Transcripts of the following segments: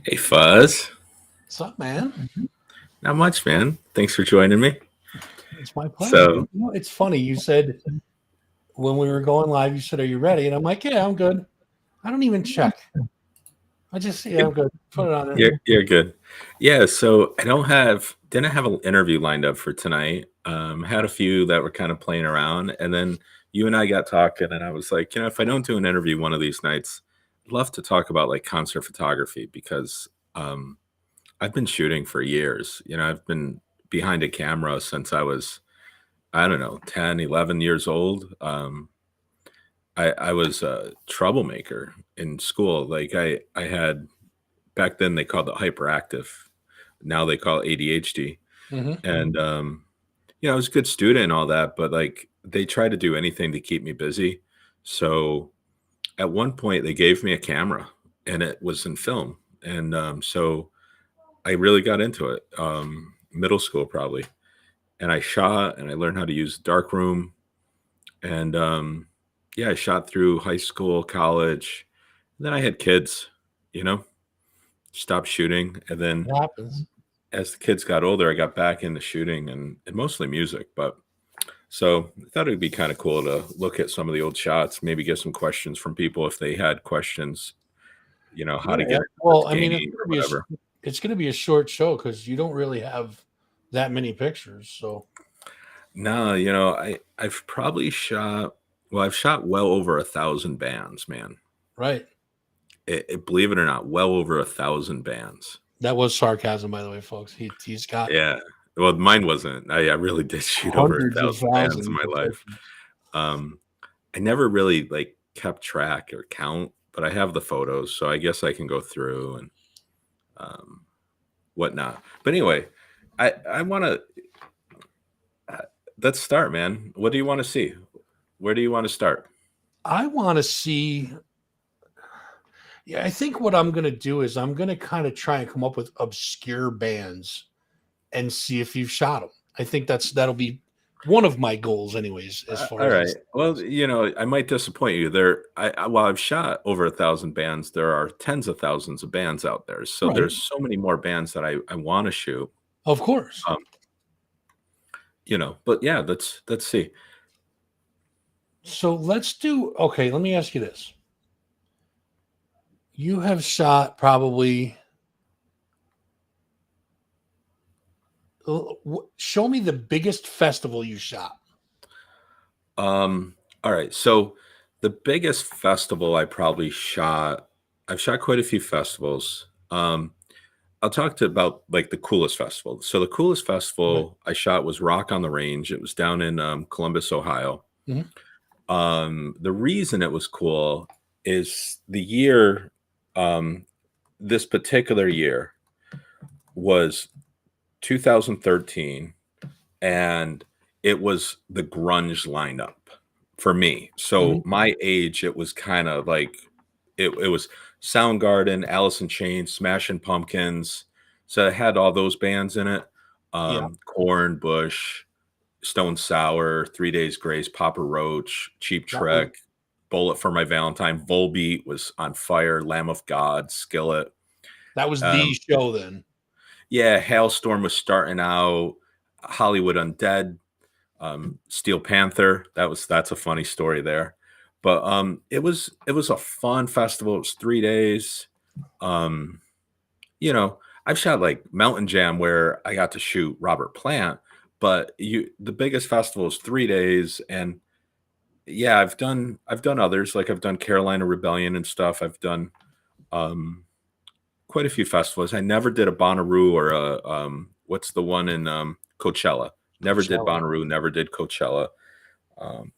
Hey, Fuzz. What's up, man? Not much, man. Thanks for joining me. It's my pleasure. So, It's funny. You said when we were going live, you said, "Are you ready?" And I'm like, "Yeah, I'm good." I don't even check. I just, yeah, I'm good. Put it on there. you're good. Yeah. So didn't have an interview lined up for tonight. Had a few that were kind of playing around, and then you and I got talking, and I was like, if I don't do an interview one of these nights, I'd love to talk about like concert photography because I've been shooting for years. I've been behind a camera since I was, I don't know, 10, 11 years old. I was a troublemaker in school. Like I had back then they called it hyperactive. Now they call it ADHD. Hmm. And I was a good student and all that, but like they tried to do anything to keep me busy. So at one point they gave me a camera and it was in film. And so I really got into it. Middle school probably. And I shot and I learned how to use darkroom. And yeah, I shot through high school, college. Then I had kids, you know, stopped shooting. And then It happens. as the kids got older, I got back into shooting and mostly music. But so I thought it'd be kind of cool to look at some of the old shots, maybe get some questions from people if they had questions, how to Yeah. get into Well, this I mean, game or whatever. it's gonna be a short show because you don't really have that many pictures. So, No, I've probably shot, well, I've shot well over 1,000 bands, man. right. Believe it or not, well over 1,000 bands. That was sarcasm, by the way, folks. He's got Yeah. Well, mine wasn't. I really did shoot over a hundreds of thousand bands in thousands my of life. pictures. Um, I never really like kept track or count, but I have the photos, so I guess I can go through and um, whatnot. But anyway, I want to let's start, man. What do you want to see? Where do you want to start? I want to see. Yeah, I think what I'm going to do is I'm going to kind of try and come up with obscure bands and see if you've shot them. I think that'll be one of my goals, anyways, as far All as right. this Well, goes. I might disappoint you. While I've shot over 1,000 bands, there are tens of thousands of bands out there. So Right, there's so many more bands that I want to shoot. of course. Um, but yeah, let's see. So let's do. Okay, let me ask you this: you have shot probably. Show me the biggest festival you shot. All right. So the biggest festival I've shot quite a few festivals. I'll talk to about like the coolest festival. So the coolest Okay. festival I shot was Rock on the Range. It was down in Columbus, Ohio. Mhm. The reason it was cool is the year, this particular year was 2013, and it was the grunge lineup for me. So Mhm. my age, it was kind of like it was Soundgarden, Alice in Chains, Smashing Pumpkins. So it had all those bands in it. Yeah, Corn, Bush, Stone Sour, 3 Days Grace, Papa Roach, Cheap that was Trick, Bullet for My Valentine, Volbeat was on fire, Lamb of God, Skillet. the Um, show then. yeah, Hailstorm was starting out, Hollywood Undead, Steel Panther. That's a funny story there. But it was a fun festival. It was 3 days. Um, I've shot like Mountain Jam where I got to shoot Robert Plant, but the biggest festival is 3 days. And yeah, I've done others, like I've done Carolina Rebellion and stuff. I've done um quite a few festivals. I never did a Bonnaroo or a what's the one in Coachella. Never did Coachella. Bonnaroo, never did Coachella. Um,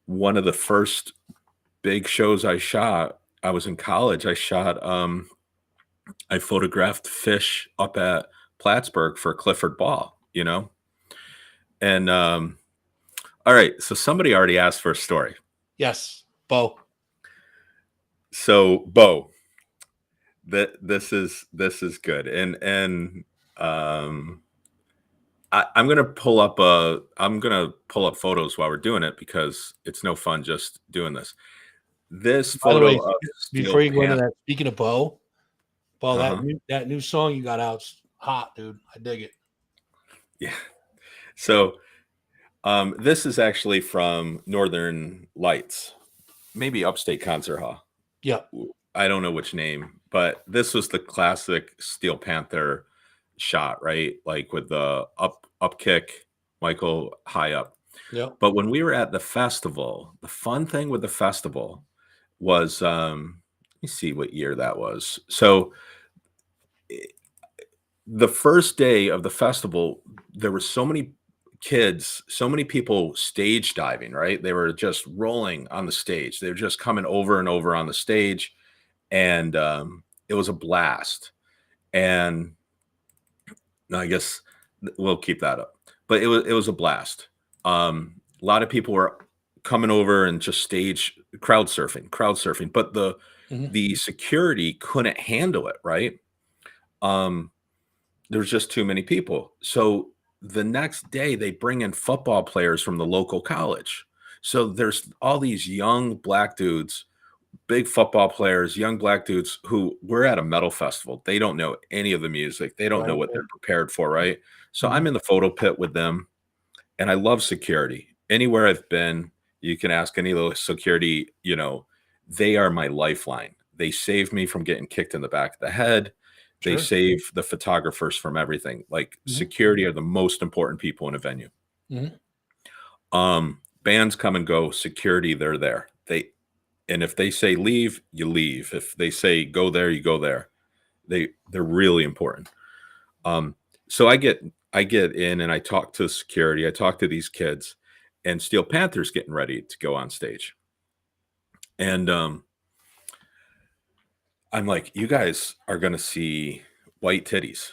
One of the first big shows I shot, I was in college. I photographed fish up at Plattsburgh for Clifford Ball. And all right, so somebody already asked for a story. Yes, Bo. So Bo, this is good. And um I'm gonna pull up photos while we're doing it because it's no fun just doing this. This By the photo way, of before Steel you go into Panther. that, speaking of Bo, Well, Uh-huh. that new song you got out's hot, dude. I dig it. Yeah. So this is actually from Northern Lights, maybe Upstate Concert Hall. Yep. I don't know which name, but this was the classic Steel Panther shot, right? Like with the up kick, Michael high up. Yep. But when we were at the festival, the fun thing with the festival was let me see what year that was. So the first day of the festival, there were so many kids, so many people stage diving, right? They were just rolling on the stage. They were just coming over and over on the stage. And it was a blast. And no, I guess we'll keep that up. But it was a blast. A lot of people were coming over and just stage crowd surfing. But the Mhm. the security couldn't handle it, right? Um, there was just too many people. So the next day they bring in football players from the local college. So there's all these young black dudes, big football players, young black dudes who we're at a metal festival. They don't know any of the music. They don't know Right. what they're prepared for, right? So I'm Mhm. in the photo pit with them and I love security. Anywhere I've been, you can ask any of those security, they are my lifeline. They save me from getting kicked in the back of the head. They Sure. save the photographers from everything. Like Mhm. security are the most important people in a venue. Mhm. Bands come and go, security, they're there. And if they say leave, you leave. If they say go there, you go there. They're really important. Um, so I get in and I talk to security. I talk to these kids, and Steel Panther's getting ready to go on stage. And I'm like, you guys are gonna see white titties.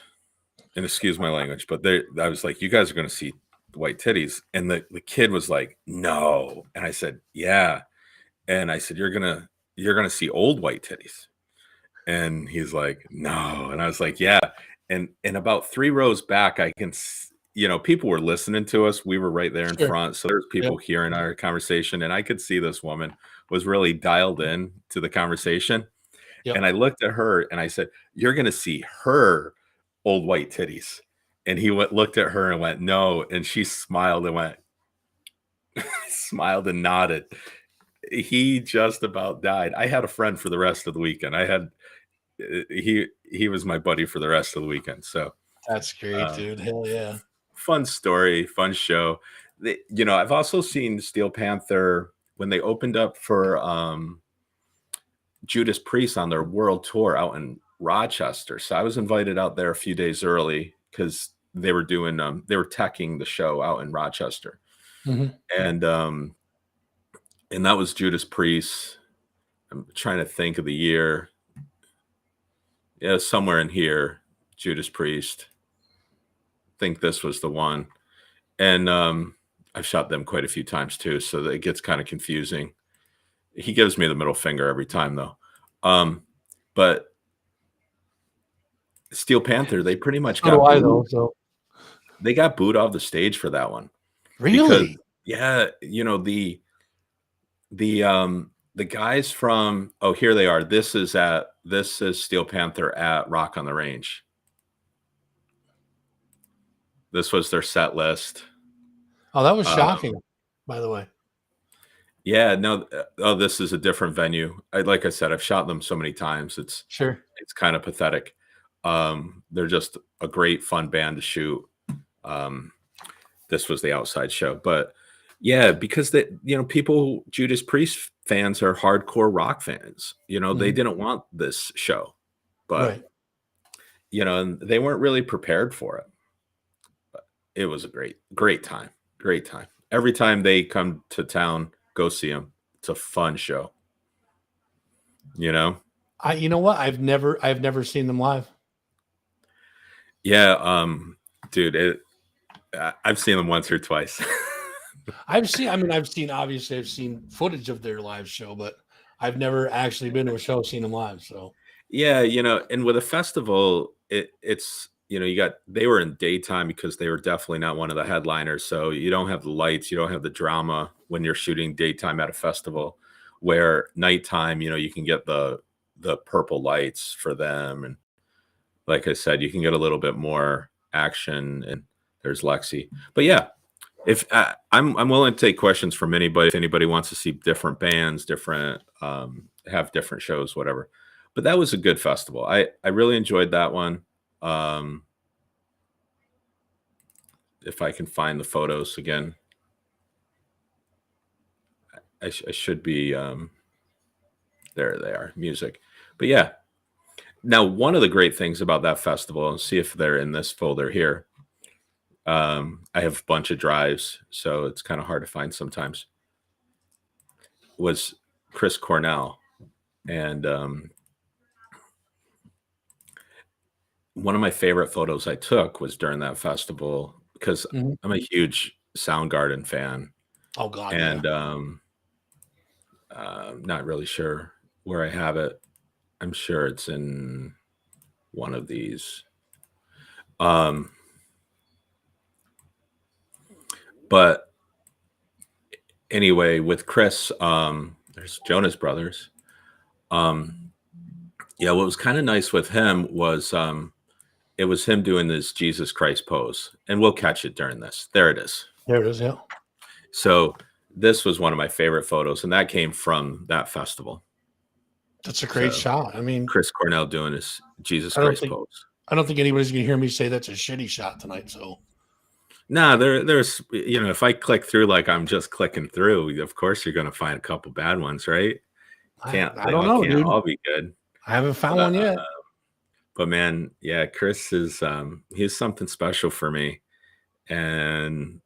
And excuse my language, but I was like, you guys are gonna see white titties. And the kid was like, no. And I said, yeah. And I said, you're gonna see old white titties. And he's like, no. And I was like, yeah. And about 3 rows back, people were listening to us. We were right there in Sure. front. So there's Yep. people hearing our conversation. And I could see this woman was really dialed in to the conversation. Yep. And I looked at her and I said, you're gonna see her old white titties. And he looked at her and went, no. And she smiled and went, smiled and nodded. He just about died. I had a friend for the rest of the weekend. He was my buddy for the rest of the weekend. So That's great, uh, dude. Hell yeah. fun story, fun show. I've also seen Steel Panther when they opened up for Judas Priests on their world tour out in Rochester. So I was invited out there a few days early because they were teching the show out in Rochester, Mhm. and that was Judas Priest. I'm trying to think of the year. Yeah, somewhere in here, Judas Priest. Think this was the one. And I've shot them quite a few times too, so it gets kind of confusing. He gives me the middle finger every time though. But Steel Panther, they pretty much So do got I though. booed. So They got booed off the stage for that one because really, yeah, the guys from here they are. This is Steel Panther at Rock on the Range. This was their set list. oh, that was Uh, shocking. By the way, yeah, no, this is a different venue. Like I said, I've shot them so many times. sure. It's kind of pathetic. They're just a great fun band to shoot. Um, this was the outside show, but yeah, because Judas Priest fans are hardcore rock fans. They Mhm. didn't want this show, but Right. and they weren't really prepared for it. But it was a great time. Great time. Every time they come to town, go see them. It's a fun show. You know what? I've never seen them live. Yeah, dude, I've seen them once or twice. Obviously, I've seen footage of their live show, but I've never actually been to a show, seen them live. So Yeah, and with a festival, it's they were in daytime because they were definitely not one of the headliners. So you don't have the lights, you don't have the drama when you're shooting daytime at a festival. Where nighttime, you can get the purple lights for them, and like I said, you can get a little bit more action, and there's Lexi. But yeah, if I'm willing to take questions from anybody. If anybody wants to see different bands, different have different shows, whatever. But that was a good festival. I really enjoyed that one. Um, if I can find the photos again, I should be there. They are music, but yeah. Now, one of the great things about that festival, and see if they're in this folder here. I have a bunch of drives, so it's kind of hard to find sometimes. Was Chris Cornell, and one of my favorite photos I took was during that festival because I'm a huge Soundgarden fan, Oh God, and yeah. not really sure where I have it. I'm sure it's in one of these. But anyway, with Chris, there's Jonas Brothers. Yeah, what was kind of nice with him was it was him doing this Jesus Christ pose, and we'll catch it during this. There it is. There it is. Yeah. So this was one of my favorite photos, and that came from that festival. That's a great shot. I mean, Chris Cornell doing his Jesus I don't Christ think pose. I don't think anybody's gonna hear me say that's a shitty shot tonight. So Nah, there's if I click through like I'm just clicking through, of course you're gonna find a couple bad ones, right? I They don't all know, can't dude. all be good. I haven't found one yet. But man, yeah, Chris is he's something special for me. And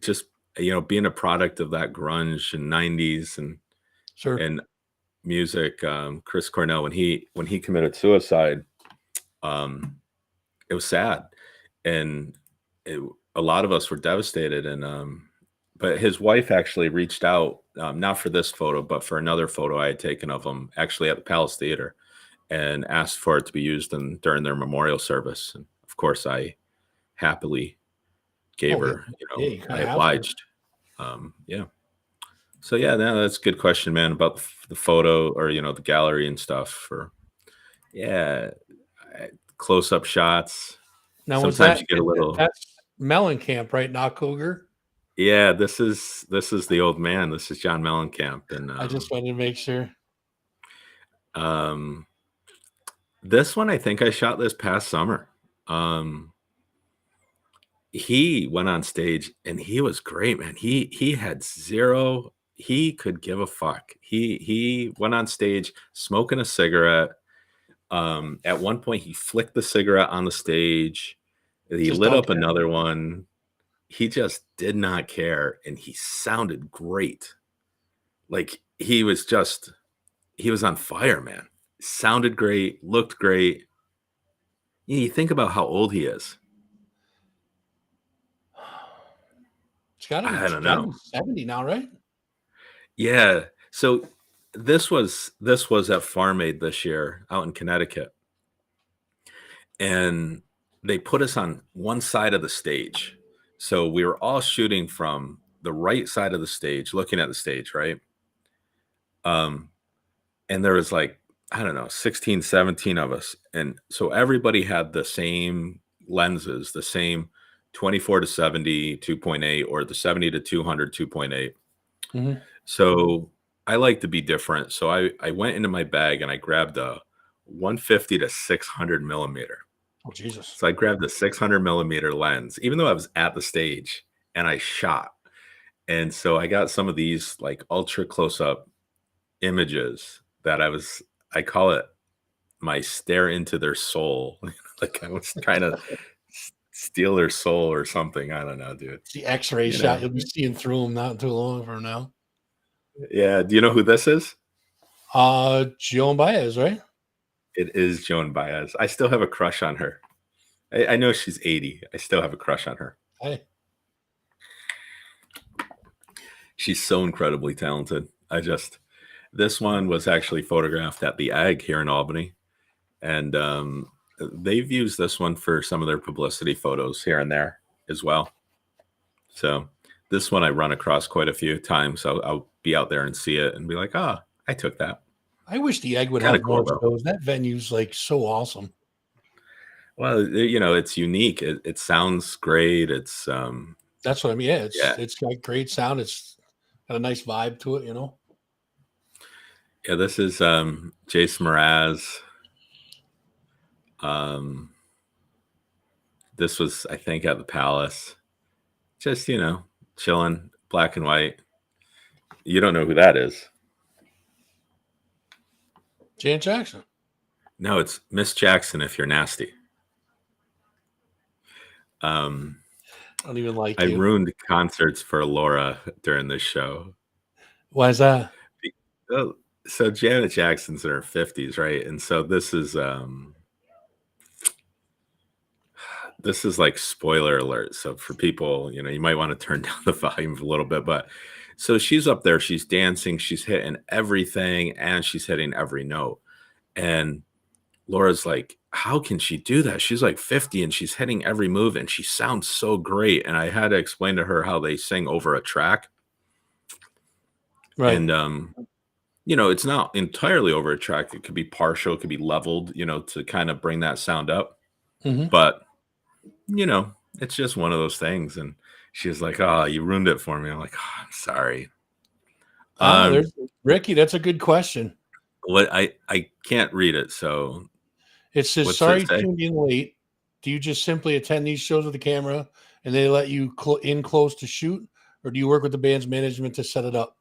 just being a product of that grunge and 90s Sure. and music, Chris Cornell, when he committed suicide, it was sad, and a lot of us were devastated. And but his wife actually reached out, not for this photo but for another photo I had taken of him actually at the Palace Theater, and asked for it to be used during their memorial service. And of course I happily gave her, yeah, you I kind of have to. obliged. Yeah. So yeah, no, that's a good question, man, about the photo, or the gallery and stuff. For yeah, close up shots. Now was Sometimes that you get a little. that's Mellencamp, right? Not Cougar. Yeah, this is the old man. This is John Mellencamp, and I just wanted to make sure. um, this one I think I shot this past summer. He went on stage and he was great, man. He had zero. He could give a fuck. He went on stage smoking a cigarette. At one point, he flicked the cigarette on the stage. He Just lit don't up care. another one. He just did not care, and he sounded great. Like he was on fire, man. Sounded great, looked great. You think about how old he is. It's got to be I don't know. 70 now, right? Yeah. So this was at Farm Aid this year out in Connecticut. And they put us on one side of the stage. So we were all shooting from the right side of the stage, looking at the stage, right? And there was like, I don't know, 16, 17 of us. And so everybody had the same lenses, the same 24 to 70 2.8, or the 70 to 200 2.8. Mm-hmm. So I like to be different. So I went into my bag and I grabbed a 150 to 600 millimeter. Oh, Jesus. So I grabbed the 600 millimeter lens, even though I was at the stage, and I shot. And so I got some of these like ultra close up images that I call it my stare into their soul. Like I was trying to steal their soul or something. I don't know, dude. It's the X-ray shot. You'll be seeing through them not too long from now. Yeah. Do you know who this is? Joan Baez, right? It is Joan Baez. I still have a crush on her. I know she's 80. I still have a crush on her. Hey. She's so incredibly talented. This one was actually photographed at the Egg here in Albany. And they've used this one for some of their publicity photos here and there as well. So this one I run across quite a few times. I'll be out there and see it and be like, oh, I took that. I wish the Egg would Kinda have cool, more though. shows. That venue's like so awesome. Well, it's unique. It sounds great. It's That's what I mean. Yeah, yeah, it's got great sound. It's got a nice vibe to it, you know. yeah. This is Jason Mraz. Um, this was, I think, at the Palace. Just chilling, black and white. You don't know who that is? Janet Jackson. No, it's Miss Jackson. If you're nasty. Um, I don't even like I you. ruined concerts for Laura during this show. Why is that? Oh, so Janet Jackson's in her 50s, right? And so this is like spoiler alert. So for people, you might want to turn down the volume a little bit, but so she's up there, she's dancing, she's hitting everything, and she's hitting every note. And Laura's like, how can she do that? She's like 50 and she's hitting every move and she sounds so great. And I had to explain to her how they sing over a track. Right. And it's not entirely over a track. It could be partial, it could be leveled, to kind of bring that sound up. Mm-hmm. But it's just one of those things. And she's like, oh, you ruined it for me. I'm like, oh, I'm sorry. There's Ricky. That's a good question. What I can't read it. So It says, what's sorry, it say? tuned in late. Do you just simply attend these shows with the camera and they let you in close to shoot? Or do you work with the band's management to set it up?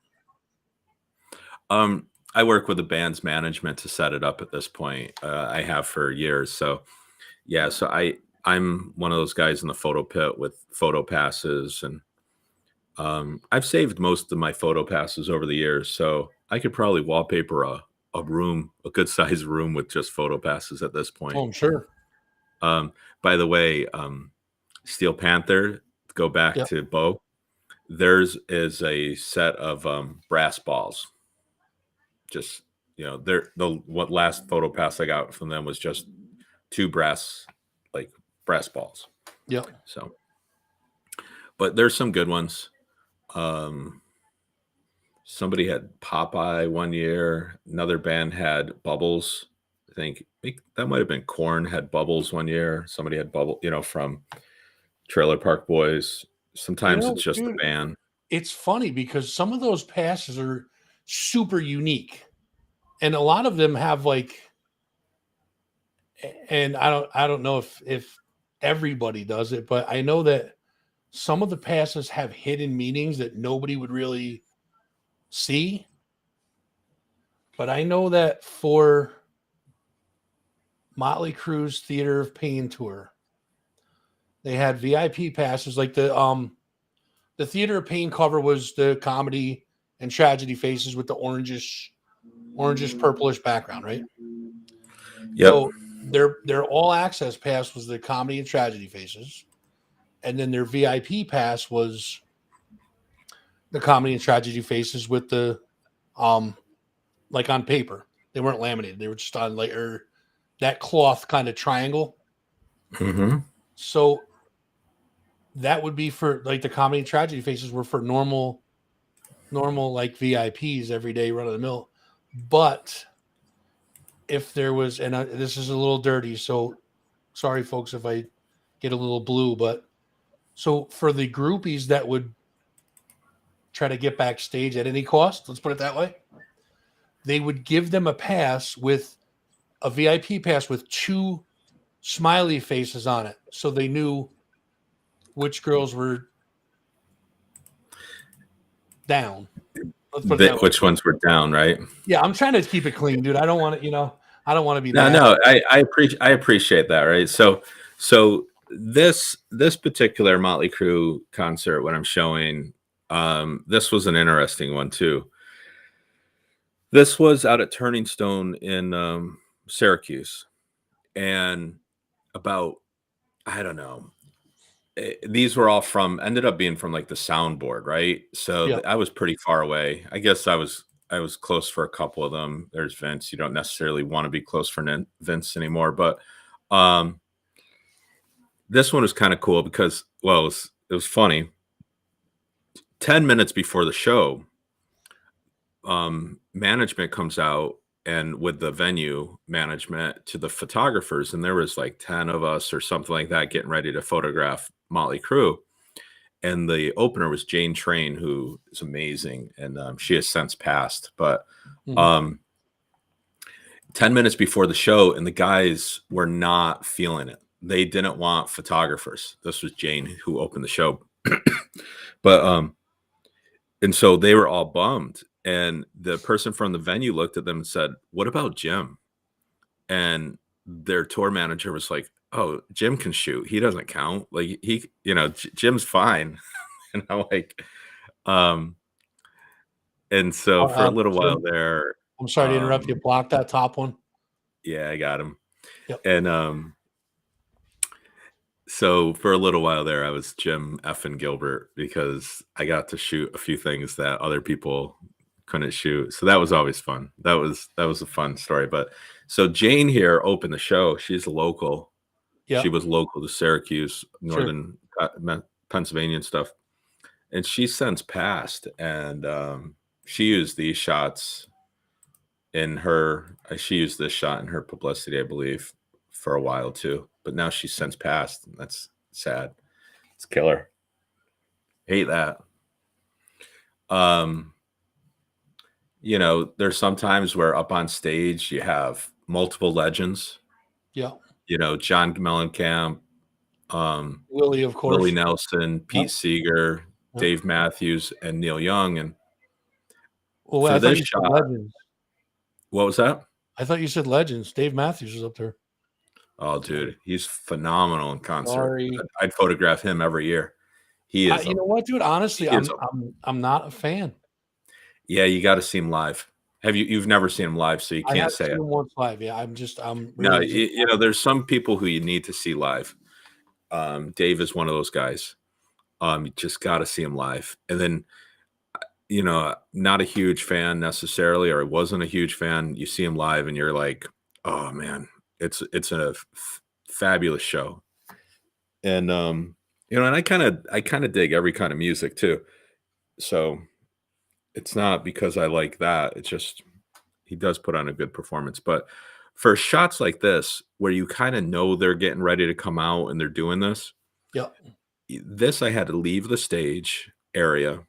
I work with the band's management to set it up at this point. I have for years. So yeah, so I'm one of those guys in the photo pit with photo passes, and I've saved most of my photo passes over the years. So I could probably wallpaper a room, a good sized room with just photo passes at this point. Oh, I'm sure. By the way, Steel Panther, go back Yep. to Bo. Theirs is a set of brass balls. Just what last photo pass I got from them was just two brass balls. Yep. So, but there's some good ones. Somebody had Popeye one year. Another band had Bubbles. I think that might have been Korn had Bubbles one year. Somebody had Bubble, from Trailer Park Boys. Sometimes it's just dude, a band. It's funny because some of those passes are super unique. And a lot of them have and I don't know if everybody does it, but I know that some of the passes have hidden meanings that nobody would really see. But I know that for Motley Crue's Theater of Pain tour, they had VIP passes. Like the Theater of Pain cover was the comedy and tragedy faces with the orangish purplish background, right? Yep. So their all access pass was the comedy and tragedy faces, and then their VIP pass was the comedy and tragedy faces with the like on paper. They weren't laminated; they were just on that cloth kind of triangle. Mm-hmm. So that would be for like the comedy and tragedy faces were for normal like VIPs, everyday run of the mill. But if there was, and this is a little dirty, so sorry, folks, if I get a little blue, but so for the groupies that would try to get backstage at any cost, let's put it that way, they would give them a pass with a VIP pass with two smiley faces on it, so they knew which girls were down. Which ones were down, right? Yeah, I'm trying to keep it clean, dude. I don't want to, I don't want to be No. I appreciate that, right? So this particular Motley Crue concert, when I'm showing, this was an interesting one too. This was out at Turning Stone in Syracuse, and about, I don't know, these were all ended up being from like the soundboard, right? So Yeah. I was pretty far away. I guess I was close for a couple of them. There's Vince. You don't necessarily want to be close for Vince anymore, but this one was kind of cool because, well, it was funny. 10 minutes before the show, management comes out and with the venue management to the photographers, and there was like 10 of us or something like that getting ready to photograph Motley Crue. And the opener was Jane Train, who is amazing, and she has since passed. But 10 minutes before the show, and the guys were not feeling it. They didn't want photographers. This was Jane who opened the show. But and so they were all bummed. And the person from the venue looked at them and said, "What about Jim?" And their tour manager was like, "Oh, Jim can shoot. He doesn't count. Like he, Jim's fine." And I'm like, and so for a little while there, I'm sorry to interrupt you. Block that top one. Yeah, I got him. Yep. And so for a little while there, I was Jim effing Gilbert because I got to shoot a few things that other people couldn't shoot. So that was always fun. That was a fun story. But so Jane here opened the show. She's local. Yeah. She was local to Syracuse, northern Pennsylvania and stuff. And she's since passed. And she used these shots she used this shot in her publicity, I believe, for a while too. But now she's since passed. And that's sad. It's killer. Hate that. There's some times where up on stage you have multiple legends. Yeah. John Mellencamp, Willie, of course. Willie Nelson, Pete Seeger, Dave Matthews, and Neil Young. And for this shot, legends. What was that? I thought you said legends. Dave Matthews was up there. Oh, dude, he's phenomenal in concert. Sorry. I'd photograph him every year. He is. You know what, dude? Honestly, I'm not a fan. Yeah, you got to see him live. You've never seen him live, so you can't say it. Once live, yeah. There's some people who you need to see live. Dave is one of those guys. You just got to see him live. And then, not a huge fan necessarily, or wasn't a huge fan. You see him live, and you're like, oh man, it's a fabulous show. And and I kind of dig every kind of music too. So it's not because I like that. It's just he does put on a good performance. But for shots like this, where you kind of know they're getting ready to come out and they're doing this, I had to leave the stage area,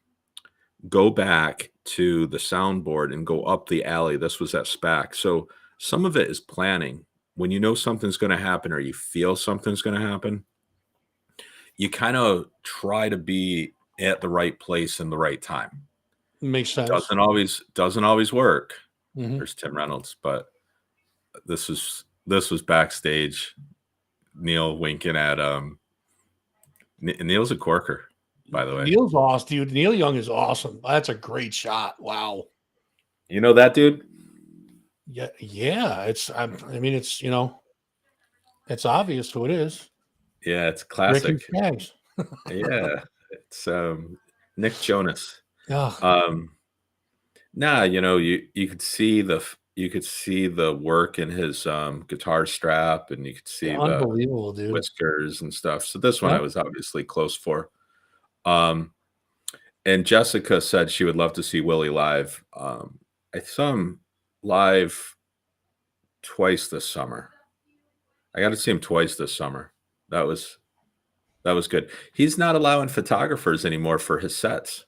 go back to the soundboard, and go up the alley. This was at SPAC. So some of it is planning. When you know something's going to happen or you feel something's going to happen, you kind of try to be at the right place in the right time. Makes sense. Doesn't always work. There's Tim Reynolds, but this was backstage. Neil winking at Neil's a corker, by the way. Neil's awesome, dude. Neil Young is awesome. That's a great shot. Wow. You know that dude? Yeah. It's it's obvious who it is. Yeah, it's classic. Yeah, it's Nick Jonas. Oh. You could see the work in his guitar strap, and you could see unbelievable, dude, whiskers and stuff. So this one I was obviously close for. And Jessica said she would love to see Willie live. I saw him live twice this summer. I got to see him twice this summer. That was good. He's not allowing photographers anymore for his sets.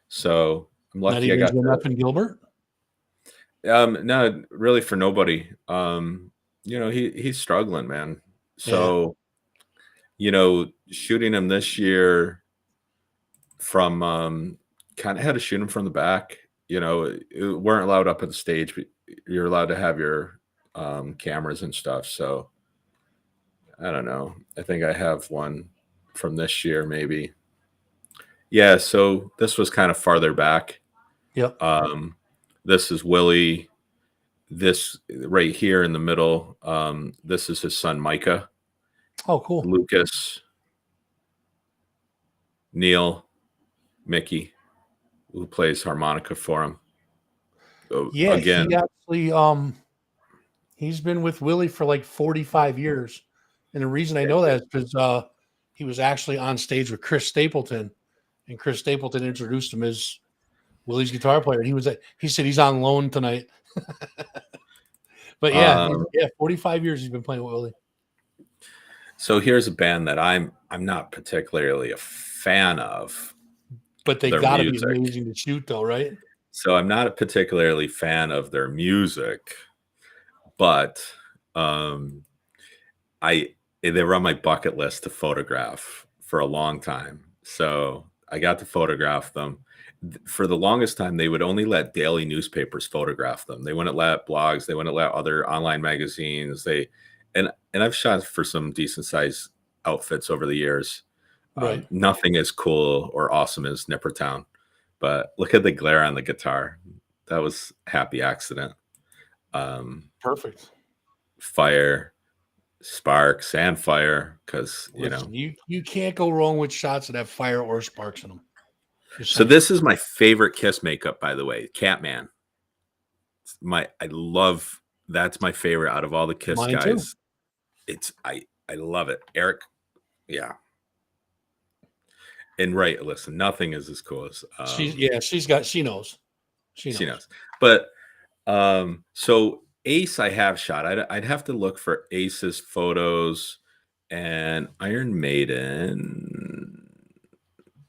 So I'm lucky. Not even Jim and Gilbert? No, really for nobody. He's struggling, man. So, shooting him this year from kind of had to shoot him from the back. Weren't allowed up on the stage, but you're allowed to have your cameras and stuff. So I don't know. I think I have one from this year, maybe. Yeah, so this was kind of farther back. Yep. This is Willie. This right here in the middle. This is his son Micah. Oh, cool. Lucas, Neil, Mickey, who plays harmonica for him. Yeah, again, he actually he's been with Willie for like 45 years. And the reason I know that is because he was actually on stage with Chris Stapleton, and Chris Stapleton introduced him as Willie's guitar player. And he said he's on loan tonight. But yeah, Um, 45 years he's been playing with Willie. so here's a band that I'm not particularly a fan of But they their got to be music. amazing to shoot, though, right? So I'm not a particularly fan of their music, but I they were on my bucket list to photograph for a long time. So I got to photograph them. For the longest time, they would only let daily newspapers photograph them. They wouldn't let blogs. They wouldn't let other online magazines. And I've shot for some decent sized outfits over the years. Right. Nothing as cool or awesome as Nippertown, but look at the glare on the guitar. That was a happy accident. Perfect. Fire, sparks, and fire, because Listen, you can't go wrong with shots that have fire or sparks in them. So this is my favorite Kiss makeup, by the way, Catman. That's my favorite out of all the Kiss Mine guys. too. I love it. Eric, yeah. And right, listen, nothing is as cool as she knows. She knows. But so Ace I have shot. I'd have to look for Ace's photos and Iron Maiden.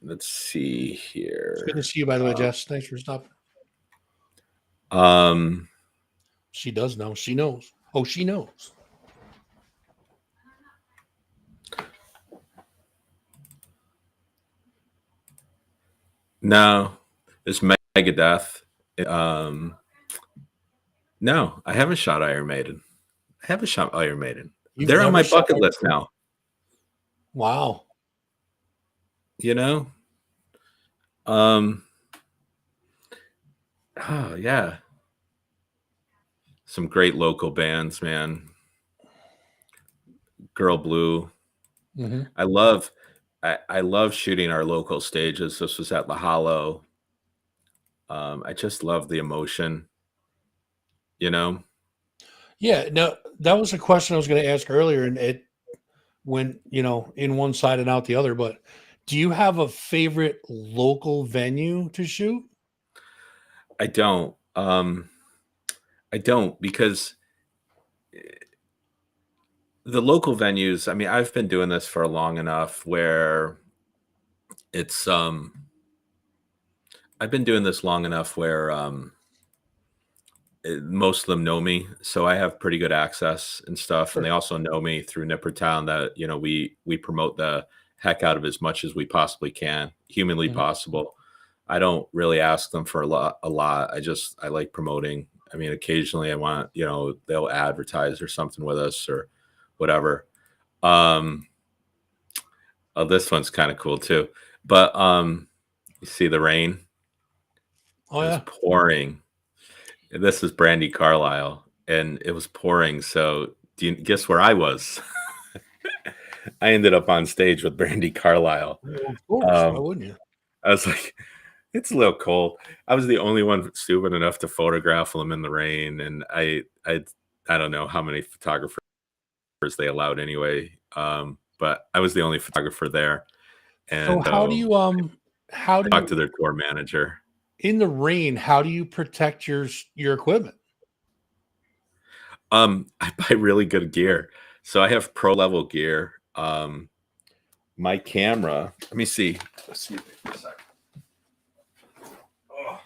Let's see here. It's good to see you, by the way, Jess. Thanks for stopping. She does know. She knows. Oh, she knows. No, it's Megadeth. No, I haven't shot Iron Maiden. They're on my bucket list now. Wow. Oh yeah. Some great local bands, man. Girl Blue. Mm-hmm. I love shooting our local stages. This was at the Hollow. I just love the emotion. Yeah, no, that was a question I was going to ask earlier, and it went, in one side and out the other. But do you have a favorite local venue to shoot? I don't. Because the local venues, I mean, I've been doing this for long enough where it's I've been doing this long enough where most of them know me, so I have pretty good access and stuff. Sure. And they also know me through Nippertown that we promote the heck out of as much as we possibly can, humanly possible. I don't really ask them for a lot. I like promoting. I mean, occasionally I want, they'll advertise or something with us or whatever. Oh, this one's kind of cool too. But you see the rain? Oh, it yeah. was pouring. This is Brandy Carlisle, and it was pouring. So do you guess where I was? I ended up on stage with Brandy Carlisle. Well, of course, why wouldn't you? I was like, it's a little cold. I was the only one stupid enough to photograph them in the rain, and I don't know how many photographers they allowed anyway. But I was the only photographer there. And so how do you talk to their tour manager? In the rain, how do you protect your equipment? I buy really good gear. So I have pro level gear. My camera, let me see. Let's see for a second. Oh,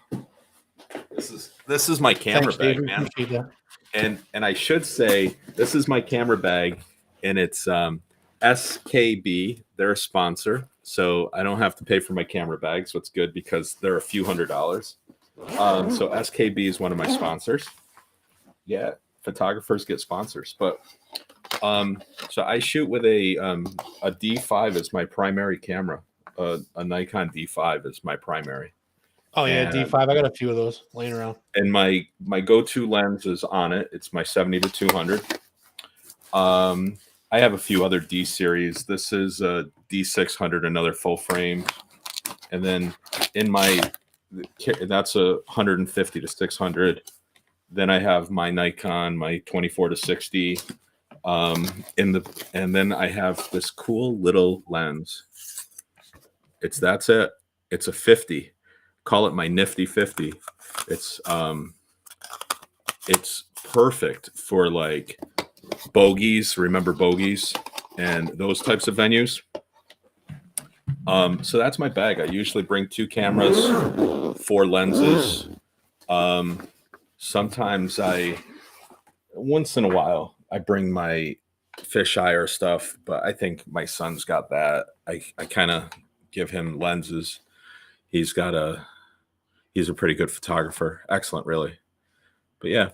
this is my camera bag, man. And I should say this is my camera bag, and it's SKB. They're a sponsor, so I don't have to pay for my camera bag. So it's good because they're a few $100s. So SKB is one of my sponsors. Yeah, photographers get sponsors, but so I shoot with a D5 as my primary camera. A Nikon D5 is my primary. Oh yeah, D5. I got a few of those laying around. And my go-to lens is on it. It's my 70-200. I have a few other D series. This is a D600, another full frame, and then in my that's a 150-600. Then I have my Nikon, my 24-60. And then I have this cool little lens. It's a 50. Call it my nifty 50. It's perfect for like bogeys. Remember bogeys and those types of venues. So that's my bag. I usually bring 2 cameras, 4 lenses. Sometimes once in a while, I bring my fisheye or stuff, but I think my son's got that. I kind of give him lenses. He's a pretty good photographer. Excellent, really. But yeah,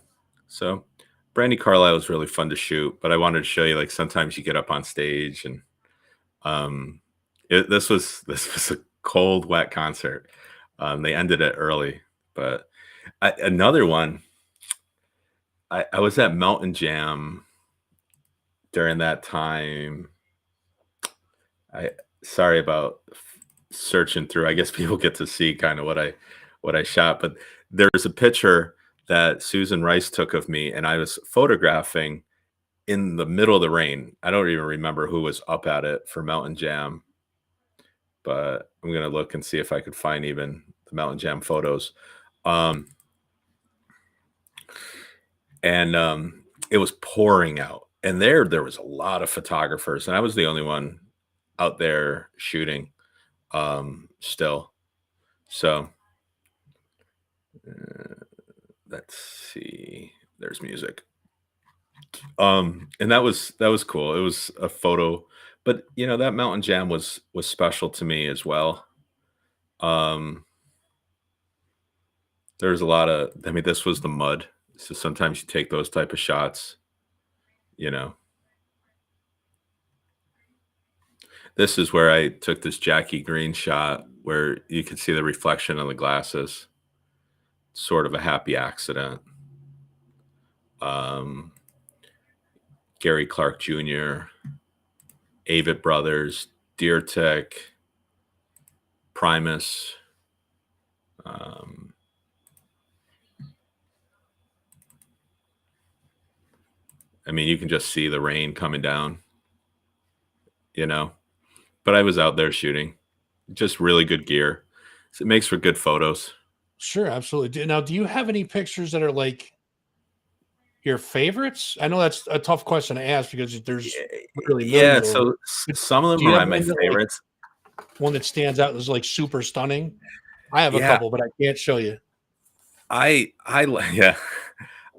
so Brandy Carlisle was really fun to shoot, but I wanted to show you, like, sometimes you get up on stage and this was a cold, wet concert. They ended it early, but another one. I was at Mellencamp during that time. Sorry about searching through. I guess people get to see kind of what I shot, but there's a picture that Susan Rice took of me, and I was photographing in the middle of the rain. I don't even remember who was up at it for Mellencamp, but I'm gonna look and see if I could find even the Mellencamp photos. And it was pouring out, and there was a lot of photographers, and I was the only one out there shooting still. So let's see, there's music. And that was cool. It was a photo, but you know, that Mellencamp was special to me as well. There's a lot of, I mean, this was the mud. So sometimes you take those type of shots, you know. This is where I took this Jackie Green shot where you could see the reflection of the glasses. Sort of a happy accident. Gary Clark Jr., Avett Brothers, Deer Tech, Primus. I mean, you can just see the rain coming down, you know. But I was out there shooting. Just really good gear. So it makes for good photos. Sure, absolutely. Now, do you have any pictures that are like your favorites? I know that's a tough question to ask because there's really yeah. So some of them are my favorites. Like, one that stands out is like super stunning. I have a couple, but I can't show you. Yeah,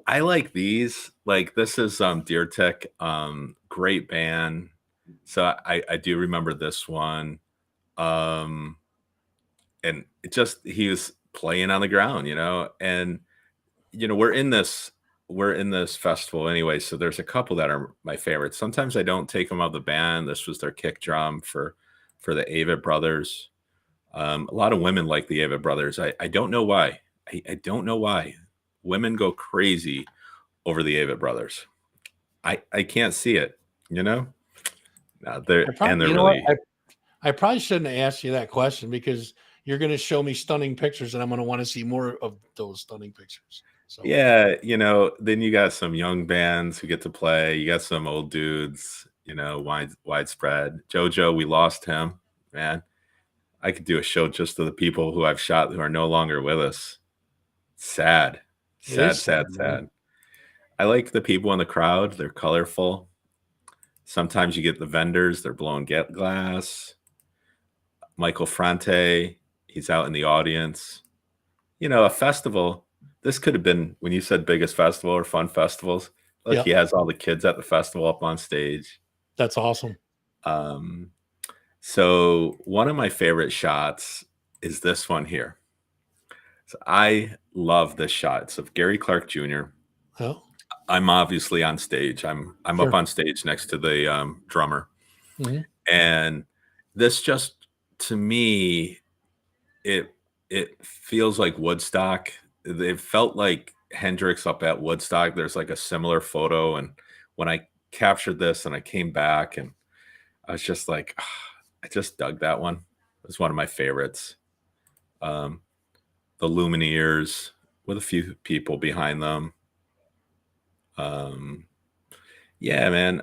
I like these. Like, this is Deer Tech, great band. So I do remember this one. And it just, he was playing on the ground, you know, and you know, we're in this festival anyway, so there's a couple that are my favorites. Sometimes I don't take them out of the band. This was their kick drum for the Avett Brothers. A lot of women like the Avett Brothers. I don't know why. I don't know why women go crazy over the Avett Brothers. I can't see it, you know. They're really. I probably shouldn't have asked you that question because you're going to show me stunning pictures, and I'm going to want to see more of those stunning pictures. So. Yeah, you know, then you got some young bands who get to play. You got some old dudes, you know, widespread. JoJo, we lost him, man. I could do a show just of the people who I've shot who are no longer with us. Sad. I like the people in the crowd. They're colorful. Sometimes you get the vendors. They're blowing glass. Michael Franti, he's out in the audience. You know, a festival. This could have been, when you said biggest festival or fun festivals, look, He has all the kids at the festival up on stage. That's awesome. So one of my favorite shots is this one here. So I love this shot. It's of Gary Clark Jr. Oh. I'm obviously on stage. I'm sure. Up on stage next to the drummer. Mm-hmm. And this just, to me, it feels like Woodstock. It felt like Hendrix up at Woodstock. There's like a similar photo. And when I captured this and I came back, and I was just like, I just dug that one. It was one of my favorites. The Lumineers with a few people behind them. Yeah, man.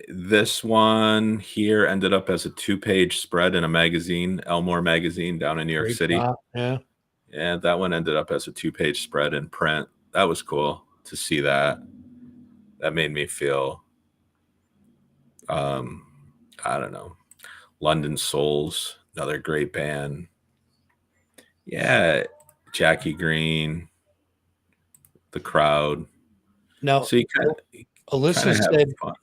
This one here ended up as a 2-page spread in a magazine, Elmore magazine down in New York City. Yeah. Yeah, that one ended up as a 2-page spread in print. That was cool to see that. That made me feel, I don't know. London Souls, another great band. Yeah, Jackie Green, The Crowd. Now, So you kind Alyssa of have said, fun.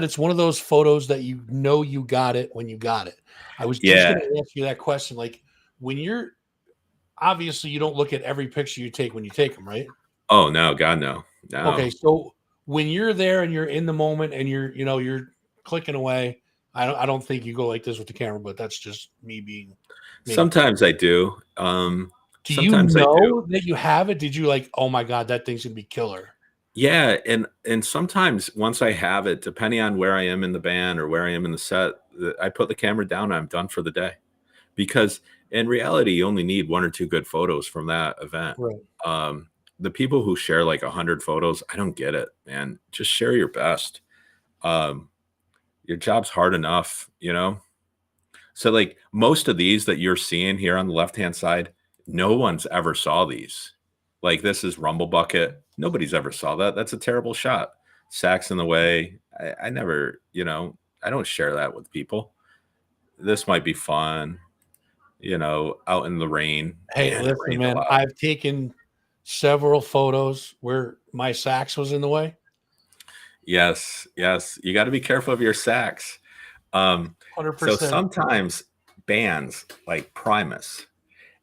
it's one of those photos that you know you got it when you got it. I was just Yeah. going to ask you that question. Like, when you're obviously you don't look at every picture you take when you take them, right? Oh no, God no, Okay, no. so when you're there and you're in the moment and you're clicking away, I don't think you go like this with the camera, but that's just me being me. Sometimes I do. Do you Sometimes I do. know that you have it? Did you like, oh my god, that thing's gonna be killer? Yeah, and sometimes once I have it, depending on where I am in the band or where I am in the set, I put the camera down and I'm done for the day. Because in reality, you only need one or two good photos from that event. Right. Um, the people who share like 100 photos, I don't get it, man. Just share your best. Um, your job's hard enough, you know? So like most of these that you're seeing here on the left-hand side, no one's ever saw these. Like this is Rumble Bucket. Nobody's ever saw that. That's a terrible shot. Sacks in the way. I never, I don't share that with people. This might be fun, out in the rain. Hey, Man, it listen, rained a man, lot. I've taken several photos where my sax was in the way. Yes, yes. You got to be careful of your sacks. So 100%. sometimes bands like Primus,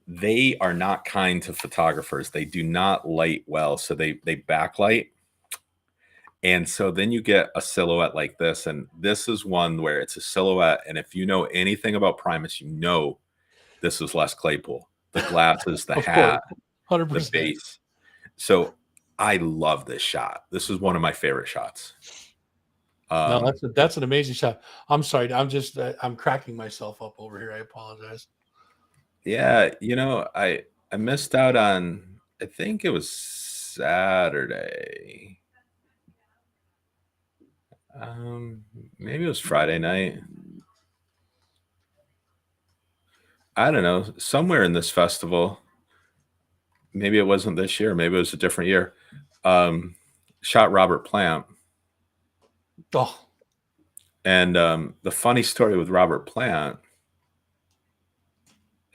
they are not kind to photographers. They do not light well, so they backlight. And so then you get a silhouette like this, and this is one where it's a silhouette. And if you know anything about Primus, you know this is Les Claypool. The glasses, the Of course, hat, the 100%. bass. So I love this shot. This is one of my favorite shots. No, that's an amazing shot. I'm sorry, I'm cracking myself up over here. I apologize. Yeah, I missed out on, I think it was Saturday. Maybe it was Friday night. I don't know, somewhere in this festival. Maybe it wasn't this year. Maybe it was a different year. Shot Robert Plant. Oh, And the funny story with Robert Plant,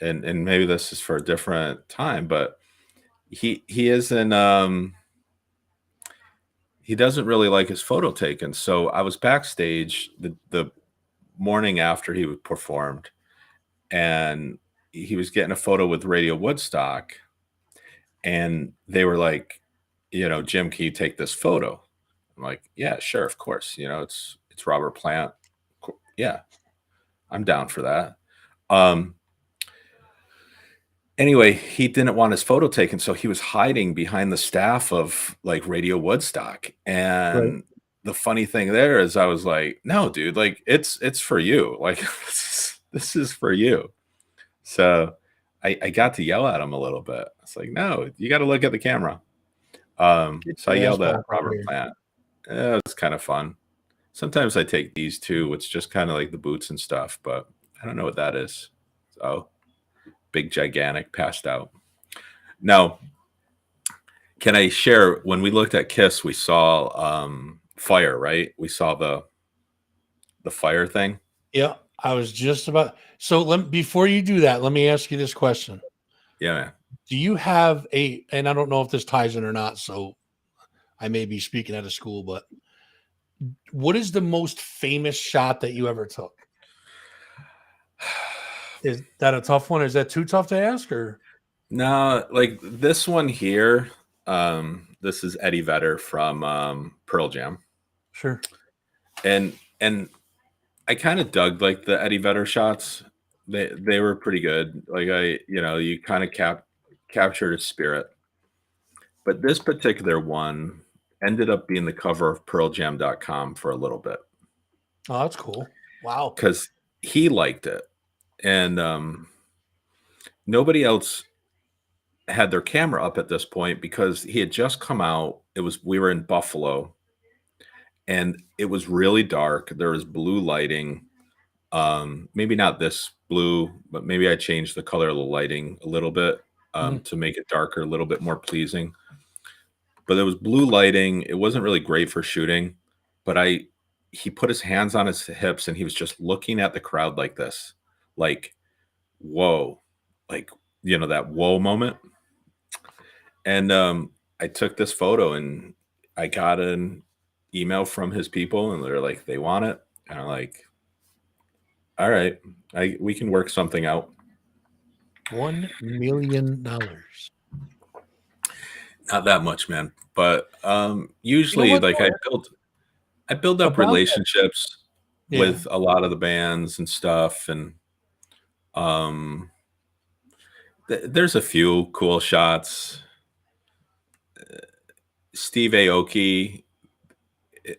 and maybe this is for a different time, but he isn't he doesn't really like his photo taken. So I was backstage the morning after he performed, and he was getting a photo with Radio Woodstock, and they were like, Jim, can you take this photo? I'm like, yeah, sure, of course. It's Robert Plant. Yeah, I'm down for that. Anyway, he didn't want his photo taken, so he was hiding behind the staff of like Radio Woodstock. right. And the funny thing there is I was like, no, dude, like it's for you. Like this is for you. So I got to yell at him a little bit. It's like, no, you got to look at the camera. Get So I your ass yelled at back over Robert here. Plant. It's kind of fun. Sometimes I take these too. It's just kind of like the boots and stuff, but I don't know what that is. So big, gigantic, passed out. Now, can I share when we looked at Kiss, we saw fire, right? We saw the fire thing. Yeah, I was just about. So before you do that, let me ask you this question. Yeah, man. Do you have and I don't know if this ties in or not, so I may be speaking out of school, but what is the most famous shot that you ever took? Is that a tough one? Is that too tough to ask, or? No, like this one here. This is Eddie Vedder from Pearl Jam. Sure. And I kind of dug like the Eddie Vedder shots. They were pretty good. Like you kind of captured his spirit. But this particular one ended up being the cover of PearlJam.com for a little bit. Oh, that's cool. Wow. Because he liked it. And nobody else had their camera up at this point because he had just come out. We were in Buffalo, and it was really dark. There was blue lighting. Maybe not this blue, but maybe I changed the color of the lighting a little bit to make it darker, a little bit more pleasing. but there was blue lighting. It wasn't really great for shooting, but he put his hands on his hips and he was just looking at the crowd like this, like, whoa, like, that whoa moment. And I took this photo and I got an email from his people and they're like, they want it. And I'm like, all right, we can work something out. $1 million. Not that much, man. But usually what, like though? I build up About that. relationships Yeah. with a lot of the bands and stuff. And there's a few cool shots. Steve Aoki,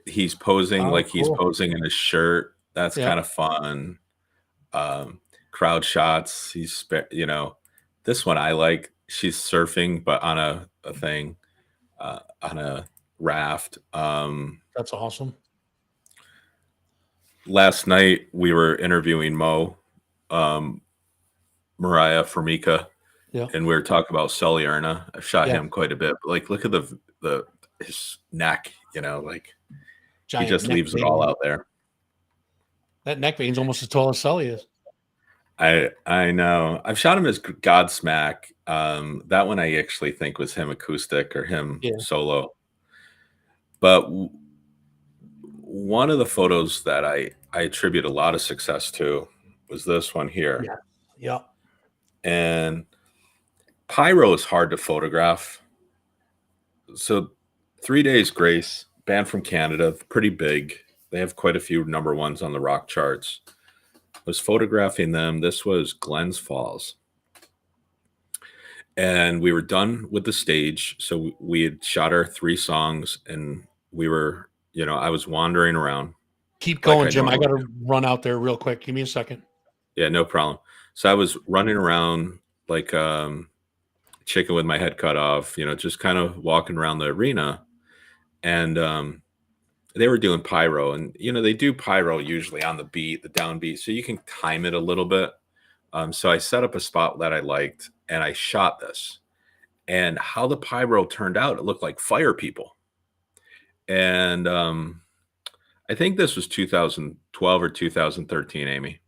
he's posing like he's posing in his shirt. That's kind of fun. Crowd shots. This one I like. She's surfing, but on a thing, on a raft. That's awesome. Last night we were interviewing Mo, Mariah Formica, and we were talking about Sully Erna. I've shot him quite a bit, but like, look at his neck. Like, giant, he just leaves it all out there. That neck vein's almost as tall as Sully is. I know. I've shot him as Godsmack. That one I actually think was him acoustic or him solo. But one of the photos that I attribute a lot of success to was this one here. Yeah. And pyro is hard to photograph. So 3 Days Grace, band from Canada, pretty big. They have quite a few number ones on the rock charts. I was photographing them. This was Glens Falls. And we were done with the stage. So we had shot our 3 songs and we were, I was wandering around. Keep going, Jim. I got to run out there real quick. Give me a second. Yeah, no problem. So I was running around like chicken with my head cut off, just kind of walking around the arena. And they were doing pyro, and they do pyro usually on the beat, the downbeat, so you can time it a little bit. So I set up a spot that I liked, and I shot this. And how the pyro turned out, it looked like fire people. And I think this was 2012 or 2013, Amy.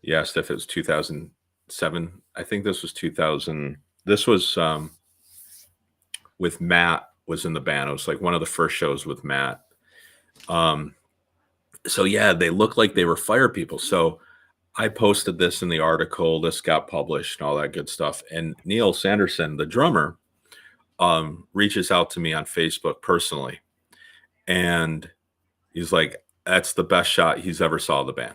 You asked if it was 2007. I think this was 2000. This was with Matt was in the band. It was like one of the first shows with Matt. So yeah, they looked like they were fire people. So I posted this in the article. This got published and all that good stuff. And Neil Sanderson, the drummer, reaches out to me on Facebook personally. And he's like, that's the best shot he's ever saw of the band.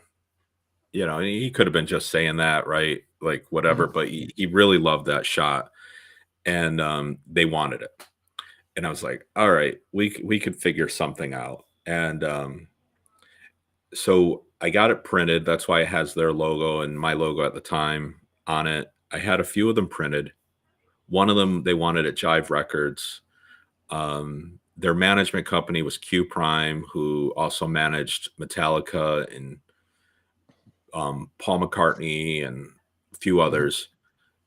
He could have been just saying that, right? Like whatever, but he really loved that shot. And they wanted it. And I was like, all right, we could figure something out. And so I got it printed. That's why it has their logo and my logo at the time on it. I had a few of them printed. One of them they wanted at Jive Records. Their management company was Q Prime, who also managed Metallica and Paul McCartney and a few others.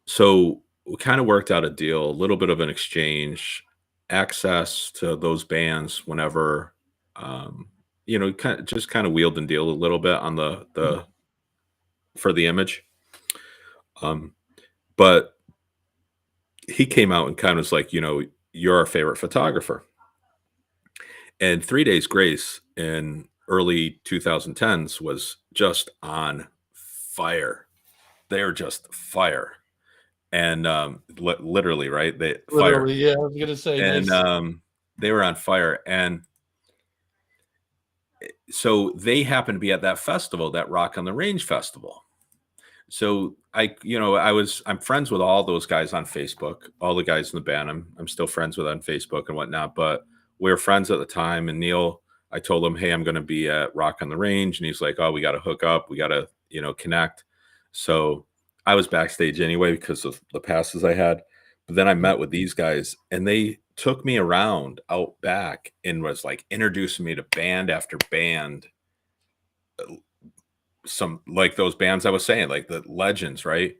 So we kind of worked out a deal, a little bit of an exchange, access to those bands whenever, kind of wheeled and dealed a little bit on the for the image. But he came out and kind of was like, you're our favorite photographer. And 3 Days Grace in early 2010s was just on fire. They're just fire. And literally, right? Fire. Yeah, I was gonna say. And nice. They were on fire. And so they happened to be at that festival, that Rock on the Range festival. So I'm friends with all those guys on Facebook, all the guys in the band. I'm still friends with on Facebook and whatnot, but we were friends at the time. And Neil, I told him, hey, I'm going to be at Rock on the Range. And he's like, oh, we got to hook up. We got to, connect. So I was backstage anyway because of the passes I had. But then I met with these guys and they took me around out back and was like introducing me to band after band. Some like those bands I was saying, like the legends, right?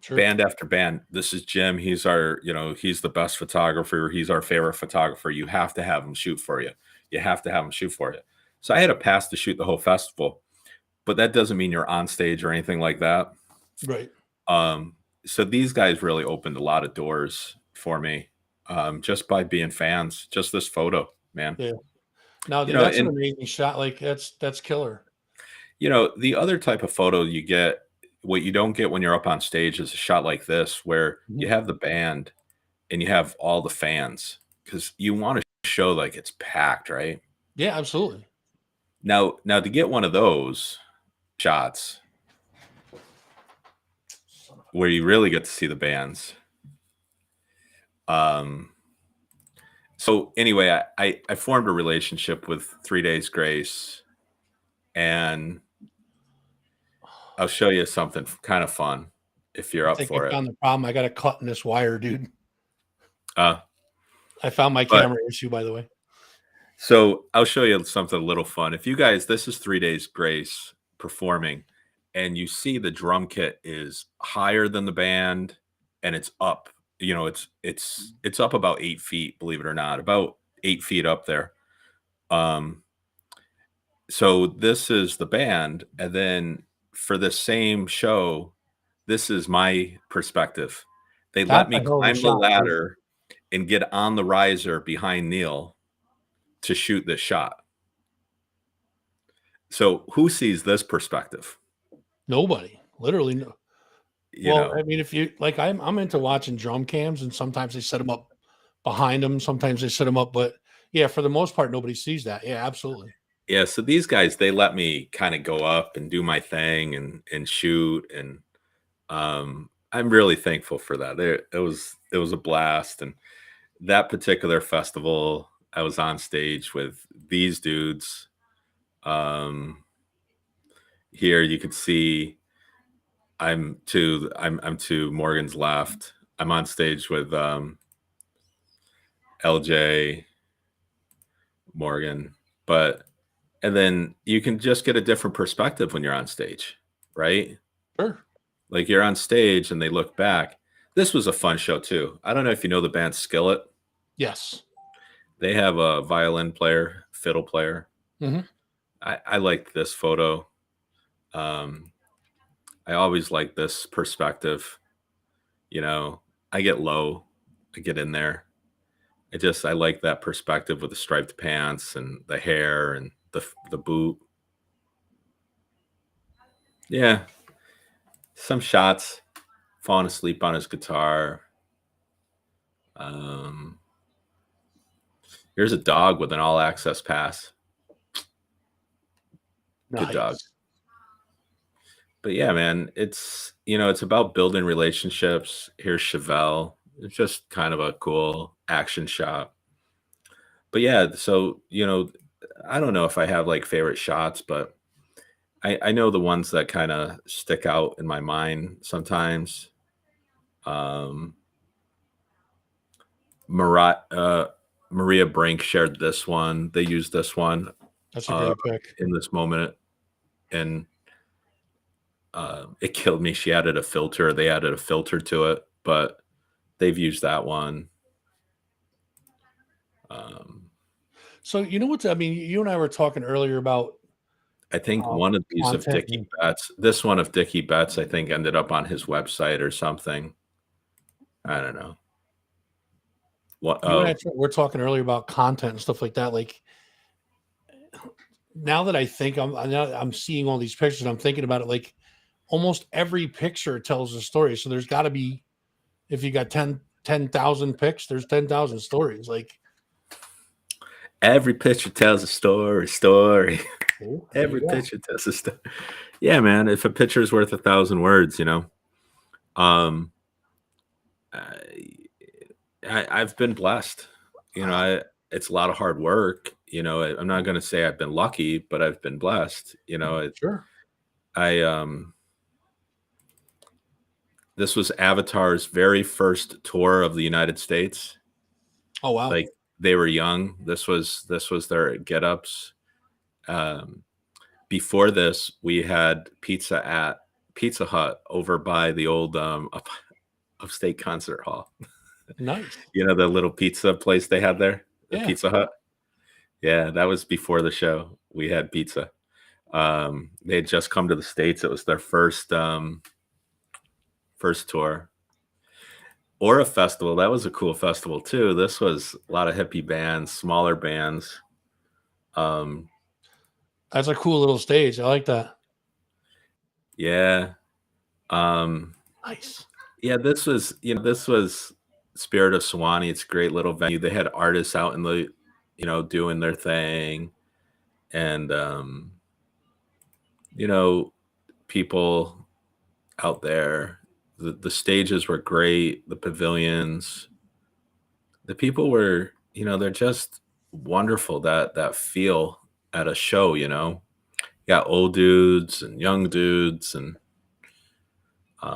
Sure. band after band. This is Jim. He's our, he's the best photographer. He's our favorite photographer. You have to have him shoot for you. You have to have him shoot for you. So I had a pass to shoot the whole festival, but that doesn't mean you're on stage or anything like that. Right. So these guys really opened a lot of doors for me, just by being fans. Just this photo, man. Yeah. No, You dude, know, that's an and amazing shot. Like that's killer. the other type of photo you get, what you don't get when you're up on stage, is a shot like this where Mhm. you have the band and you have all the fans, because you want to show like it's packed, right? Yeah, absolutely. Now to get one of those shots where you really get to see the bands. So anyway, I formed a relationship with 3 Days Grace, and I'll show you something kind of fun if you're I up think I for it. found the problem. I got a cut in this wire, dude. Uh, I found my but camera issue, by the way. So I'll show you something a little fun. If you guys, this is 3 Days Grace performing, and you see the drum kit is higher than the band, and it's up. It's up about 8 feet, believe it or not, about 8 feet up there. So this is the band, and then for the same show, this is my perspective. They let That's a me hell of a climb the shot, dude. ladder and get on the riser behind Neil to shoot this shot. So who sees this perspective? Nobody. Literally no. You Well, I know, mean, if you like, I'm into watching drum cams, and sometimes they set them up behind them, sometimes they set them up, but yeah, for the most part, nobody sees that. Yeah, absolutely. yeah. So these guys, they let me kind of go up and do my thing and shoot, and I'm really thankful for that. It was a blast, and that particular festival, I was on stage with these dudes. Um, Here you could see I'm to Morgan's left. I'm on stage with LJ, Morgan, but and then you can just get a different perspective when you're on stage, right? Sure. Like you're on stage and they look back. This was a fun show too. I don't know if you know the band Skillet. Yes. They have a violin player, fiddle player. Hmm. I like this photo. Um, I always like this perspective. You know, I get low, I get in there. I like that perspective with the striped pants and the hair and the boot. Yeah, some shots. Falling asleep on his guitar. Um, Here's a dog with an all access pass. Good dog. Nice. But yeah, man, it's about building relationships. Here's Chevelle. It's just kind of a cool action shot. But yeah, so I don't know if I have like favorite shots, but I know the ones that kind of stick out in my mind sometimes. Um, Maria Brink shared this one. They used this one That's a uh, great pick. in this moment, and it killed me. She added a filter. They added a filter to it, but they've used that one. Um, So you know what? I mean, you and I were talking earlier about I think one of these of content. Dickie Betts. This one of Dickie Betts, I think, ended up on his website or something. I don't know. What? You and Oh, we're talking earlier about content and stuff like that. Like now that I think I'm seeing all these pictures, I'm thinking about it. Like almost every picture tells a story. So there's got to be, if you got 10,000 pics, there's 10,000 stories. Like every picture tells a story. Story. there you Every go. picture tells a story. Yeah, man. If a picture is worth 1,000 words, um, I've been blessed. It's a lot of hard work. I'm not going to say I've been lucky, but I've been blessed. Sure. I This was Avatar's very first tour of the United States. Oh wow. Like they were young. This was their get-ups. Before this, we had pizza at Pizza Hut over by the old upstate concert hall. Nice. You know, the little pizza place they had there, the Yeah. Pizza Hut. Yeah, that was before the show. We had pizza. They had just come to the States. It was their first tour or a festival. That was a cool festival too. This was a lot of hippie bands, smaller bands. That's a cool little stage. I like that. Yeah. Nice. Yeah, this was Spirit of Sewanee. It's a great little venue. They had artists out in the, doing their thing. And people out there. The stages were great, the pavilions. The people were, they're just wonderful, that feel at a show, You got old dudes and young dudes and It's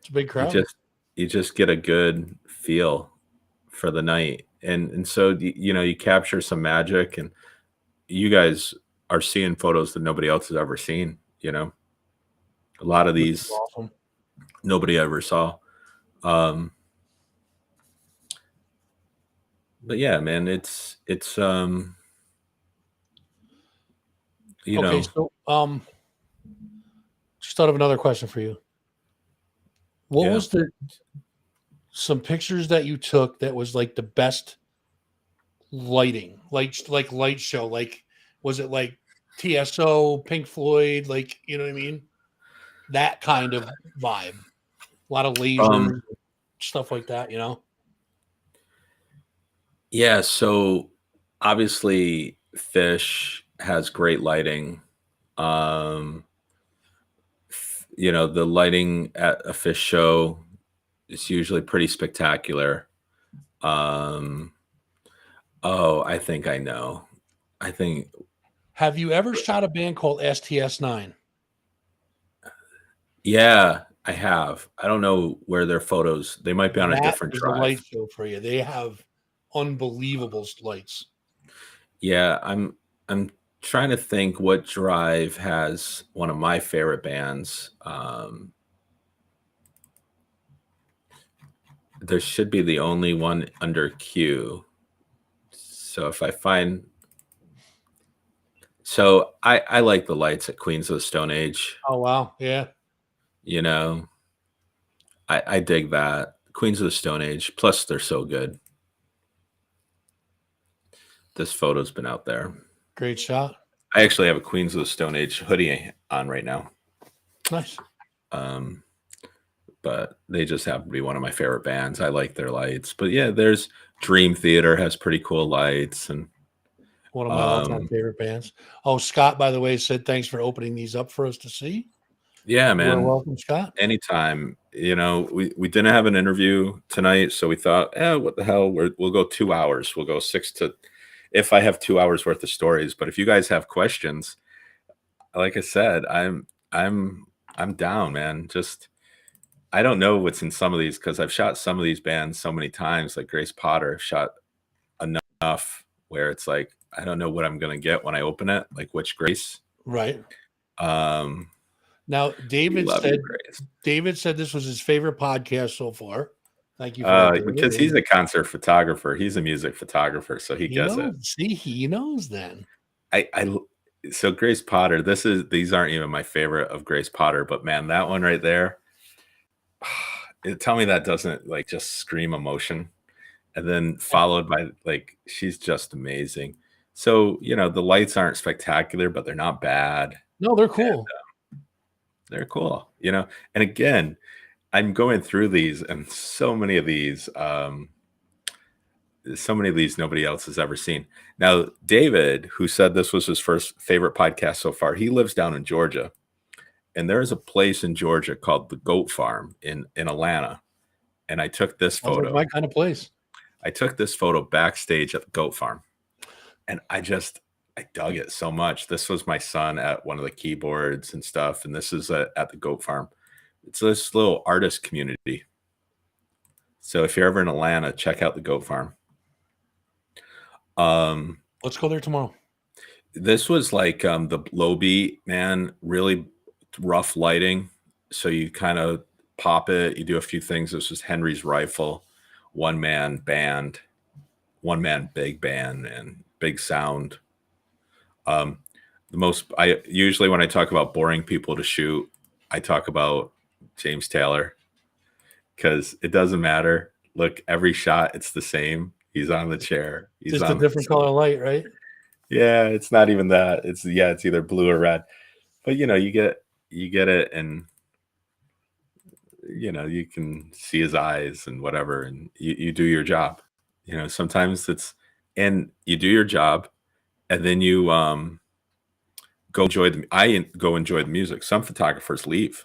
a big you crowd. just get a good feel for the night. And so you capture some magic, and you guys are seeing photos that nobody else has ever seen, A lot of Which is these awesome. nobody ever saw. But yeah, man, it's Okay, so just thought of another question for you. What Yeah. was some pictures that you took that was like the best lighting, like light show? Like, was it like TSO, Pink Floyd, like, you know what I mean? That kind of vibe. A lot of lasers, stuff like that, Yeah, so obviously Fish has great lighting. The lighting at a Fish show is usually pretty spectacular. I think I know. Have you ever shot a band called STS9? Yeah, I have. I don't know where their photos. They might be on a That different is a light drive. show for you. They have unbelievable lights. Yeah, I'm trying to think what drive has one of my favorite bands. There should be the only one under Q. So if I find, I like the lights at Queens of the Stone Age. Oh wow, yeah. I dig that. Queens of the Stone Age. Plus, they're so good. This photo's been out there. Great shot. I actually have a Queens of the Stone Age hoodie on right now. Nice. But they just happen to be one of my favorite bands. I like their lights. But yeah, there's Dream Theater has pretty cool lights, and one of my all-time favorite bands. Oh, Scott, by the way, said thanks for opening these up for us to see. Yeah, man. You're welcome, Scott. Anytime. We didn't have an interview tonight, so we thought, what the hell? We'll go 2 hours. We'll go 6 to, if I have 2 hours worth of stories. But if you guys have questions, like I said, I'm down, man. Just, I don't know what's in some of these because I've shot some of these bands so many times, like Grace Potter. I've shot enough where it's like, I don't know what I'm going to get when I open it, like which Grace. Right. Now, David said this was his favorite podcast so far. Thank you for that, because he's a concert photographer. He's a music photographer, so he gets it. See, he knows then. So Grace Potter, these aren't even my favorite of Grace Potter, but man, that one right there, tell me that doesn't like just scream emotion. And then followed by like, she's just amazing. So, the lights aren't spectacular, but they're not bad. No, they're cool. And, they're cool, And again, I'm going through these, and so many of these nobody else has ever seen. Now, David, who said this was his first favorite podcast so far, he lives down in Georgia. And there's a place in Georgia called the Goat Farm in Atlanta. And I took this photo. Like my kind of place. I took this photo backstage at the Goat Farm. And I dug it so much. This was my son at one of the keyboards and stuff. And this is at the Goat Farm. It's this little artist community. So if you're ever in Atlanta, check out the Goat Farm. Let's go there tomorrow. This was like the low beat, man, really rough lighting. So you kind of pop it, you do a few things. This was Henry's Rifle, one man band, one man big band, and big sound. Um, the most I usually when I talk about boring people to shoot, I talk about James Taylor because it doesn't matter. Look, every shot it's the same. He's on the chair. He's Just a on. different color light, right? Yeah, it's not even that. It's it's either blue or red. But you get it, and you can see his eyes and whatever, and you do your job. Sometimes it's and you do your job, and then you go enjoy go enjoy the music. Some photographers leave,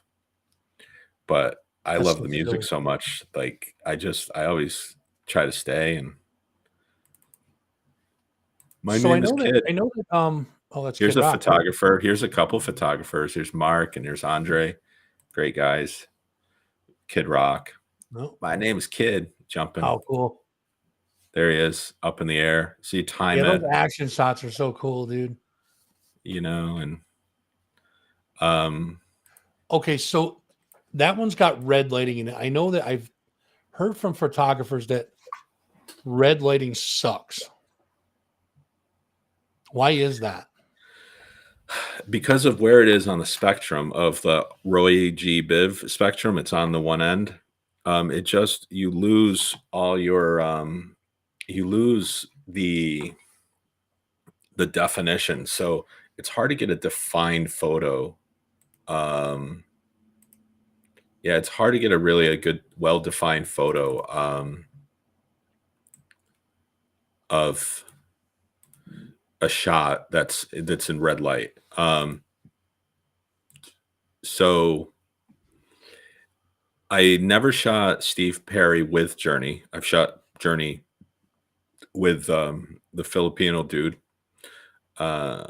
but I That's love so the music silly. so much. Like I always try to stay. And my So name is Kid. I know that oh, that's Kid Here's a Rock, right? photographer. Here's a couple photographers. Here's Mark and here's Andre. Great guys. Kid Rock. No. My name is Kid. Jumping. How cool. There he is, up in the air. So you time Yeah, those it, action shots are so cool, dude. and um, Okay, so that one's got red lighting in it. I know that I've heard from photographers that red lighting sucks. Why is that? because of where it is on the spectrum of the Roy G. Biv spectrum, it's on the one end. It just you lose all your you lose the definition. So it's hard to get a defined photo. Um, yeah, it's hard to get a good, well defined photo of a shot that's in red light. So I never shot Steve Perry with Journey. I've shot Journey with the Filipino dude. Uh,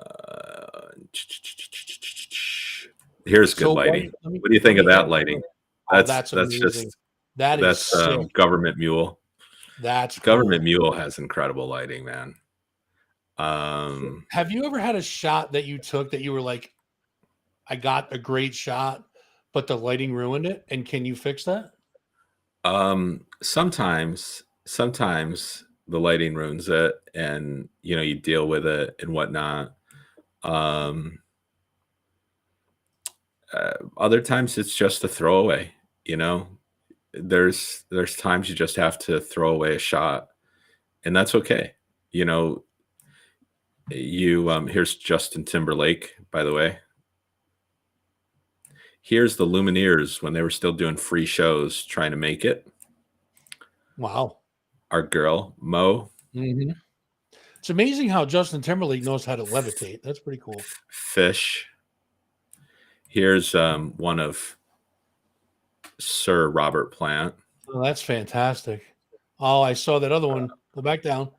here's good So lighting. let me What do you let think of me that ask lighting? you. Oh, that's That's amazing. just That is that's sick. Government Mule. That's Government cool. Mule has incredible lighting, man. So Um, have you ever had a shot that you took that you were like, I got a great shot, but the lighting ruined it? And can you fix that? sometimes the lighting ruins it, and you deal with it and whatnot. Um, Other times it's just a throwaway. You know, there's times you just have to throw away a shot, and that's okay. You know, you here's Justin Timberlake, by the way. Here's the Lumineers when they were still doing free shows, trying to make it. Wow. Our girl Mo. Hmm. It's amazing how Justin Timberlake knows how to levitate. That's pretty cool. Fish. Here's one of Sir Robert Plant. Oh, that's fantastic. Oh, I saw that other one. Go back down.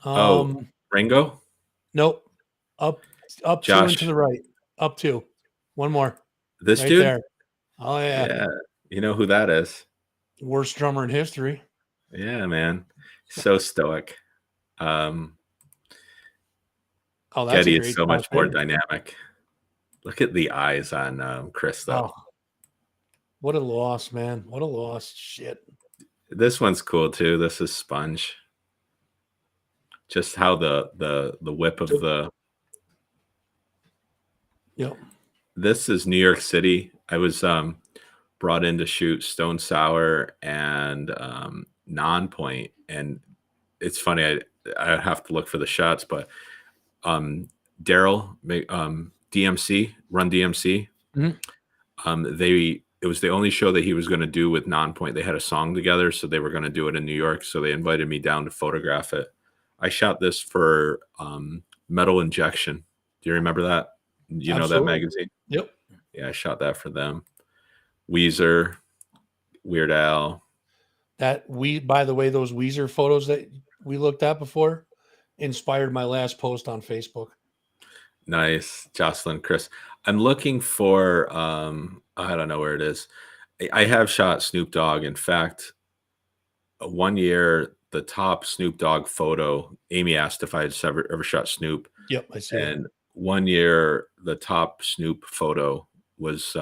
Oh, Ringo, Nope. Up, up two and to Josh, the right. Up two. One more. this Right dude. there. Oh yeah. Yeah, you know who that is. Worst drummer in history. Yeah, man, so stoic. Um, Oh, that's a Getty is great so shot much more there. dynamic. Look at the eyes on Chris, though. Oh, what a loss, man. What a loss. Shit. This one's cool too. This is Sponge. Just how the whip of the. Yep. This is New York City. I was brought in to shoot Stone Sour and Non-Point, and it's funny. I have to look for the shots, but Daryl, DMC, Run DMC. Mhm. It was the only show that he was going to do with Non-Point. They had a song together, so they were going to do it in New York. So they invited me down to photograph it. I shot this for Metal Injection. Do you remember that? You know that Absolutely. magazine? Yep. Yeah, I shot that for them. Weezer, Weird Al. By the way, those Weezer photos that we looked at before inspired my last post on Facebook. Nice. Jocelyn, Chris. I'm looking for I don't know where it is. I have shot Snoop Dogg. In fact, one year the top Snoop Dogg photo. Amy asked if I had ever shot Snoop. Yep, I see And one year, the top Snoop photo was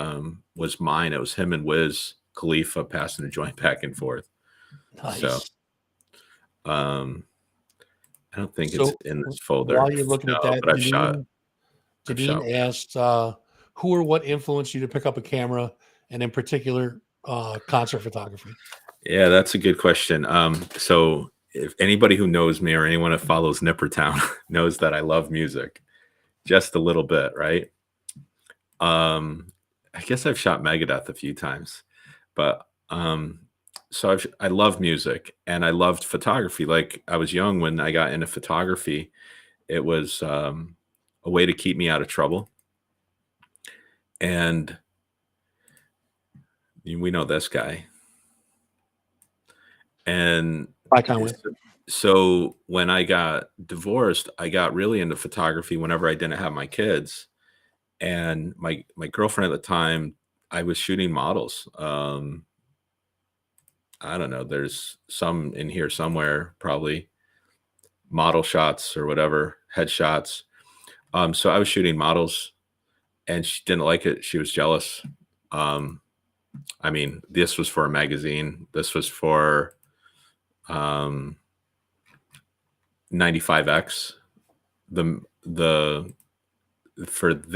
mine. It was him and Wiz Khalifa passing a joint back and forth. it. Nice. So, I don't think it's So in this folder. while you're looking at that, but I've shot. Janine asked, who or what influenced you to pick up a camera, and in particular, concert photography? Yeah, that's a good question. So if anybody who knows me or anyone that follows Nippertown knows that I love music just a little bit, right? I guess I've shot Megadeth a few times, but so I love music and I loved photography. Like I was young when I got into photography. It was a way to keep me out of trouble. And we know this guy. And so when I got divorced, I got really into photography whenever I didn't have my kids. And my girlfriend at the time, I was shooting models. I don't know. There's some in here somewhere, probably model shots or whatever, headshots. So I was shooting models and she didn't like it. She was jealous. I mean, this was for a magazine. This was for 95X. They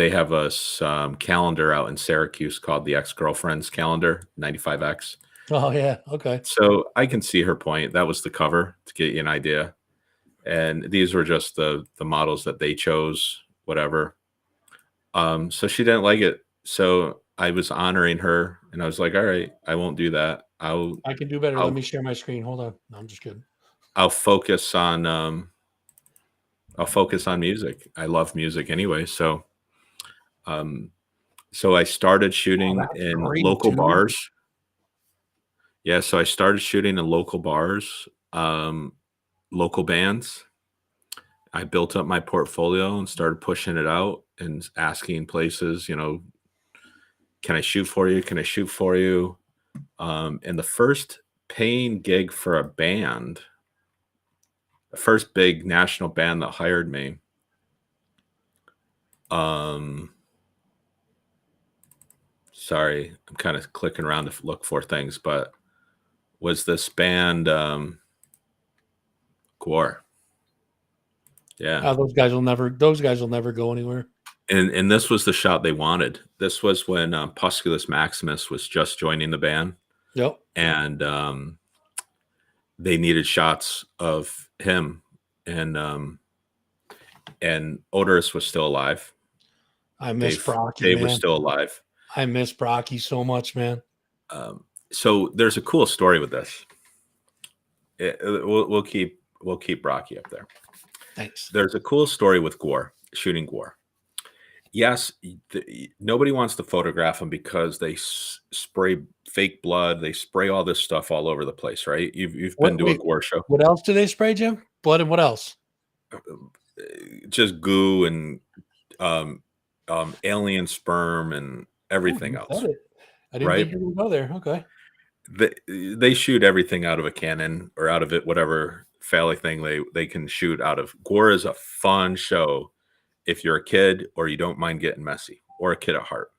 have a calendar out in Syracuse called the Ex-Girlfriend's Calendar, 95X. Oh yeah, okay. So I can see her point. That was the cover to get you an idea. And these were just the models that they chose, whatever. So she didn't like it. So I was honoring her and I was like, all right, I won't do that. I can do better. Let me share my screen. Hold on. No, I'm just kidding. I'll focus on music. I love music anyway. So so I started shooting in local bars. Yeah, so I started shooting in local bars, local bands. I built up my portfolio and started pushing it out and asking places, can I shoot for you? Can I shoot for you? And the first paying gig for a band, the first big national band that hired me, sorry, I'm kind of clicking around to look for things, but was this band Gore. Yeah. Those guys will never go anywhere. And this was the shot they wanted. This was when Pusculus Maximus was just joining the band. Yep. And they needed shots of him, and Odorous was still alive. I miss Brocky. Dave was still alive. I miss Brocky so much, man. So there's a cool story with this. We'll keep Brocky up there. Thanks. There's a cool story with Gore, shooting Gore. Yes, nobody wants to photograph him because they spray fake blood. They spray all this stuff all over the place, right? You've been to a Gore show. What else do they spray, Jim? Blood and what else? Just goo and alien sperm and everything else. I didn't think you would go there. Okay. They shoot everything out of a cannon or out of it, whatever phallic thing they can shoot out of. Gore is a fun show if you're a kid or you don't mind getting messy, or a kid at heart.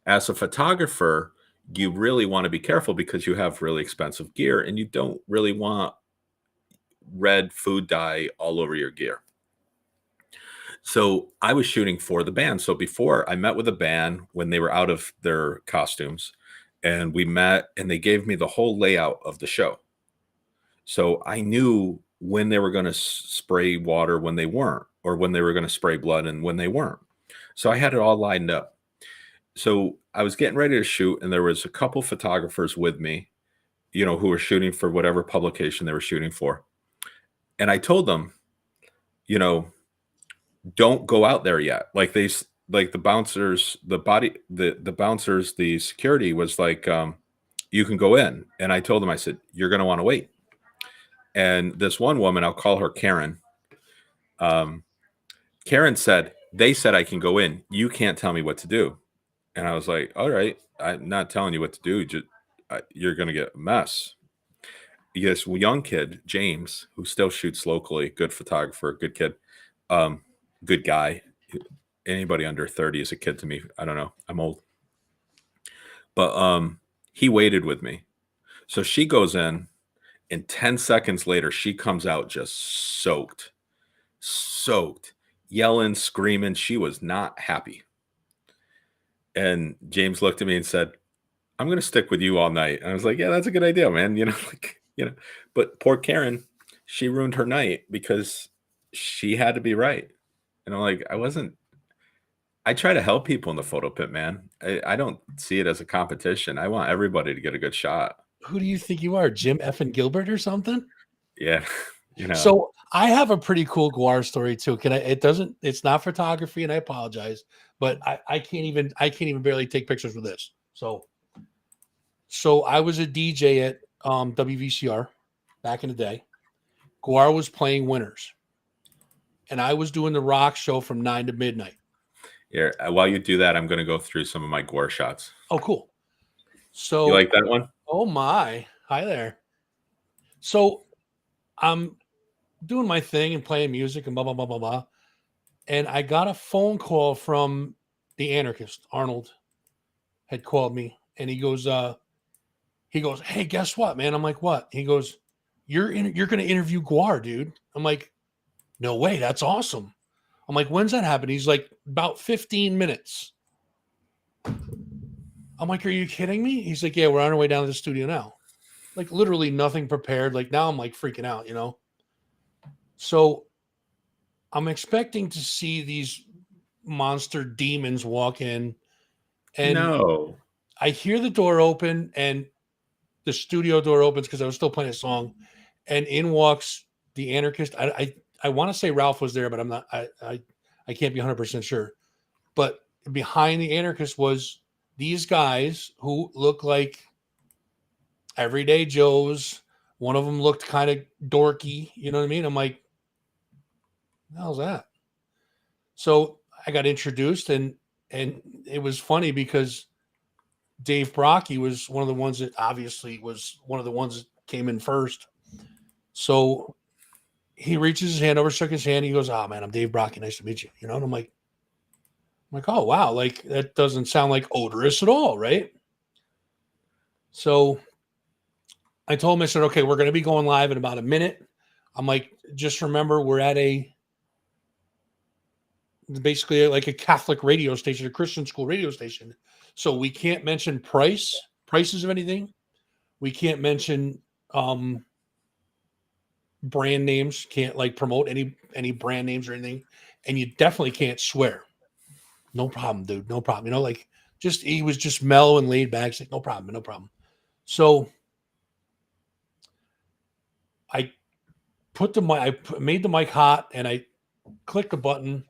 As a photographer, you really want to be careful because you have really expensive gear and you don't really want red food dye all over your gear. So I was shooting for the band. So before, I met with the band when they were out of their costumes, and we met and they gave me the whole layout of the show. So I knew when they were going to spray water, when they weren't, or when they were going to spray blood and when they weren't. So I had it all lined up. So I was getting ready to shoot, and there was a couple photographers with me, who were shooting for whatever publication they were shooting for. And I told them, don't go out there yet. Like the bouncers, the bouncers, the security was like, you can go in. And I told them, I said, you're going to want to wait. And this one woman, I'll call her Karen. Karen said, they said I can go in. You can't tell me what to do. And I was like, all right, I'm not telling you what to do. You're going to get a mess. this young kid, James, who still shoots locally, good photographer, good kid, good guy. Anybody under 30 is a kid to me. I don't know. I'm old. But he waited with me. So she goes in, and 10 seconds later, she comes out just soaked, yelling, screaming. She was not happy. And James looked at me and said, I'm going to stick with you all night. And I was like, yeah, that's a good idea, man. But poor Karen, she ruined her night because she had to be right. And I'm like, I try to help people in the photo pit, man. I don't see it as a competition. I want everybody to get a good shot. Who do you think you are, Jim Effin Gilbert or something? Yeah. So I have a pretty cool Guar story too. It's not photography, and I apologize, but I can't even barely take pictures with this. So I was a DJ at WVCR back in the day. Guar was playing Winners, and I was doing the rock show from 9 to midnight. Yeah. While you do that, I'm going to go through some of my Guar shots. Oh, cool. So you like that one? Oh my. Hi there. So I'm doing my thing and playing music and blah, blah, blah, blah, blah. And I got a phone call from the anarchist. Arnold had called me, and he goes, hey, guess what, man? I'm like, what? He goes, you're going to interview Guar, dude. I'm like, no way. That's awesome. I'm like, when's that happen? He's like, about 15 minutes. I'm like, are you kidding me? He's like, yeah, we're on our way down to the studio now. Like literally nothing prepared. Like now I'm like freaking out, So I'm expecting to see these monster demons walk in, and no. I hear the door open, and the studio door opens because I was still playing a song, and in walks the anarchist. I want to say Ralph was there, but I'm not. I can't be 100% sure. But behind the anarchist was these guys who look like everyday Joes. One of them looked kind of dorky, you know what I mean? I'm like, how's that? So I got introduced, and it was funny because Dave Brocky was one of the ones that obviously was one of the ones that came in first. So he reaches his hand over, shook his hand. He goes, "Oh man, I'm Dave Brocky. Nice to meet you." And I'm like, oh wow, like that doesn't sound like odorous at all, right? So I told him, I said, okay, we're going to be going live in about a minute. I'm like, just remember, we're at basically like a Catholic radio station, a Christian school radio station. So we can't mention prices of anything. We can't mention brand names, can't like promote any brand names or anything. And you definitely can't swear. No problem, dude. No problem. He was just mellow and laid back. Like, no problem. So I made the mic hot, and I clicked the button.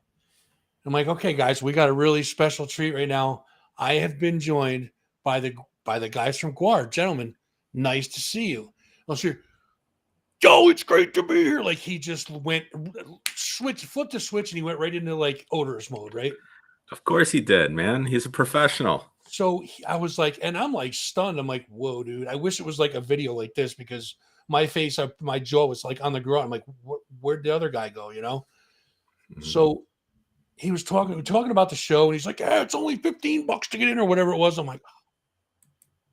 I'm like, okay, guys, we got a really special treat right now. I have been joined by the guys from Guar. Gentlemen, nice to see you. I'll say, yo, it's great to be here. Like he just flipped the switch, and he went right into like odorous mode, right? Of course he did, man. He's a professional. So I was like, and I'm like stunned. I'm like, whoa, dude. I wish it was like a video like this because my face, my jaw was like on the ground. I'm like, where'd the other guy go? Mm-hmm. So he was talking about the show, and he's like, yeah, it's only $15 to get in or whatever it was. I'm like,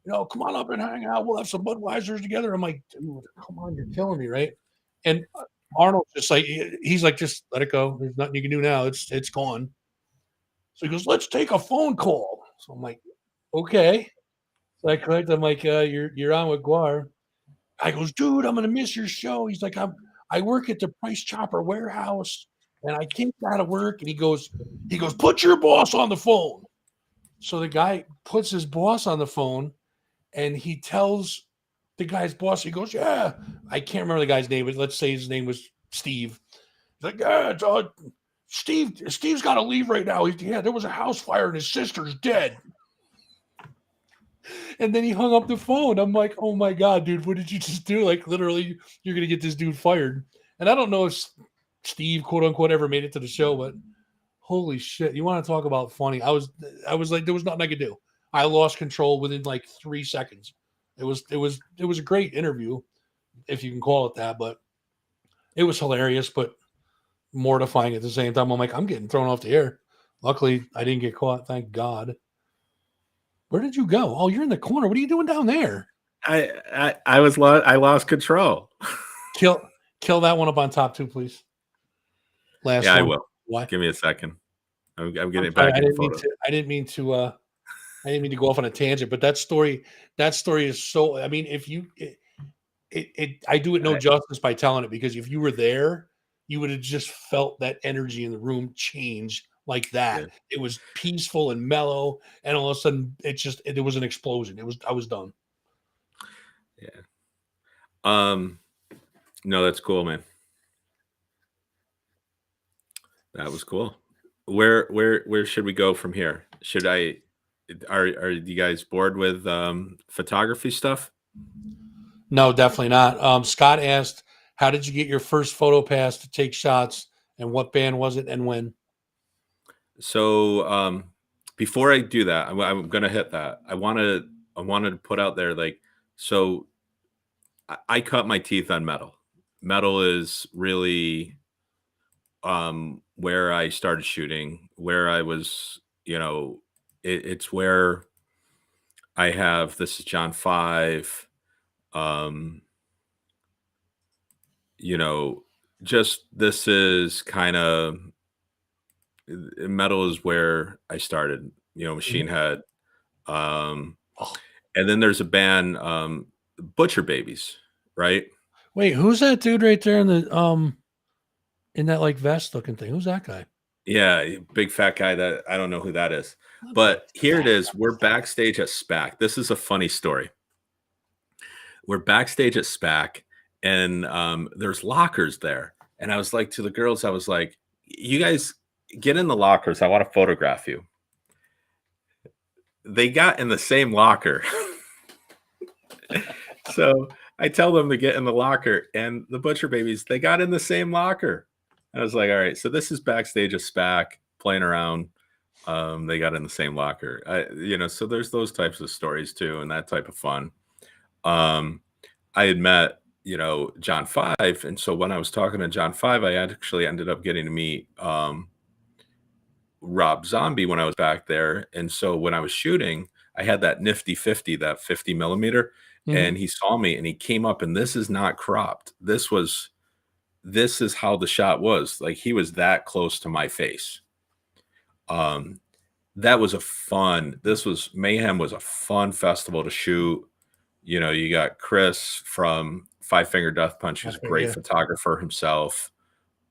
come on up and hang out. We'll have some Budweisers together. I'm like, dude, come on, you're killing me, right? And Arnold's just like, he's like, just let it go. There's nothing you can do now. It's gone. So he goes, let's take a phone call. So I'm like, okay. So I clicked. I'm like, you're on with Guar. I goes, dude, I'm gonna miss your show. He's like, I work at the Price Chopper warehouse, and I came out of work. And he goes, put your boss on the phone. So the guy puts his boss on the phone, and he tells the guy's boss, he goes, yeah, I can't remember the guy's name, but let's say his name was Steve. He's like, yeah, Steve's got to leave right now. There was a house fire and his sister's dead. And then he hung up the phone. I'm like, oh my God, dude, what did you just do? Like literally, you're going to get this dude fired. And I don't know if Steve, quote unquote, ever made it to the show, but holy shit. You want to talk about funny. I was like, there was nothing I could do. I lost control within like 3 seconds. It was a great interview. if you can call it that. But it was hilarious, but mortifying at the same time. I'm like, I'm getting thrown off the air. Luckily, I didn't get caught. Thank God. Where did you go? Oh, you're in the corner. What are you doing down there? I lost control. Kill that one up on top too, please. Last Yeah, one. I will. Why? Give me a second. I'm getting I'm it sorry, back in photo. I didn't mean to go off on a tangent, but that story is so. I mean, if you, I do it no justice by telling it, because if you were there, you would have just felt that energy in the room change like that. Yeah. It was peaceful and mellow, and all of a sudden, it was an explosion. I was done. Yeah. No, that's cool, man. That was cool. Where should we go from here? Are you guys bored with photography stuff? No, definitely not. Scott asked, how did you get your first photo pass to take shots, and what band was it and when? So before I do that, I'm gonna hit that. I wanted to put out there, like, so I cut my teeth on metal. Metal is really where I started shooting, where I was, it's where I have this is John 5. Um, just this is kind of metal is where I started, Machine Head. Um, Oh, and then there's a band, Butcher Babies, right? wait, who's that dude right there in that like vest looking thing? Who's that guy? Yeah, big fat guy that I don't know who that is. What But the here it fuck? is. We're backstage at SPAC. This is a funny story. We're backstage at SPAC, and there's lockers there. And I was like to the girls, I was like, you guys get in the lockers. I want to photograph you. They got in the same locker. So I tell them to get in the locker, and the Butcher Babies, they got in the same locker. I was like, all right, so this is backstage at SPAC playing around. They got in the same locker. So there's those types of stories too, and that type of fun. I had met, John 5. And so when I was talking to John 5, I actually ended up getting to meet Rob Zombie when I was back there. And so when I was shooting, I had that nifty 50, that 50 millimeter, and he saw me and he came up, and this is not cropped. This is how the shot was. Like, he was that close to my face. That was Mayhem was a fun festival to shoot. You got Chris from Five Finger Death Punch, who's a great photographer himself.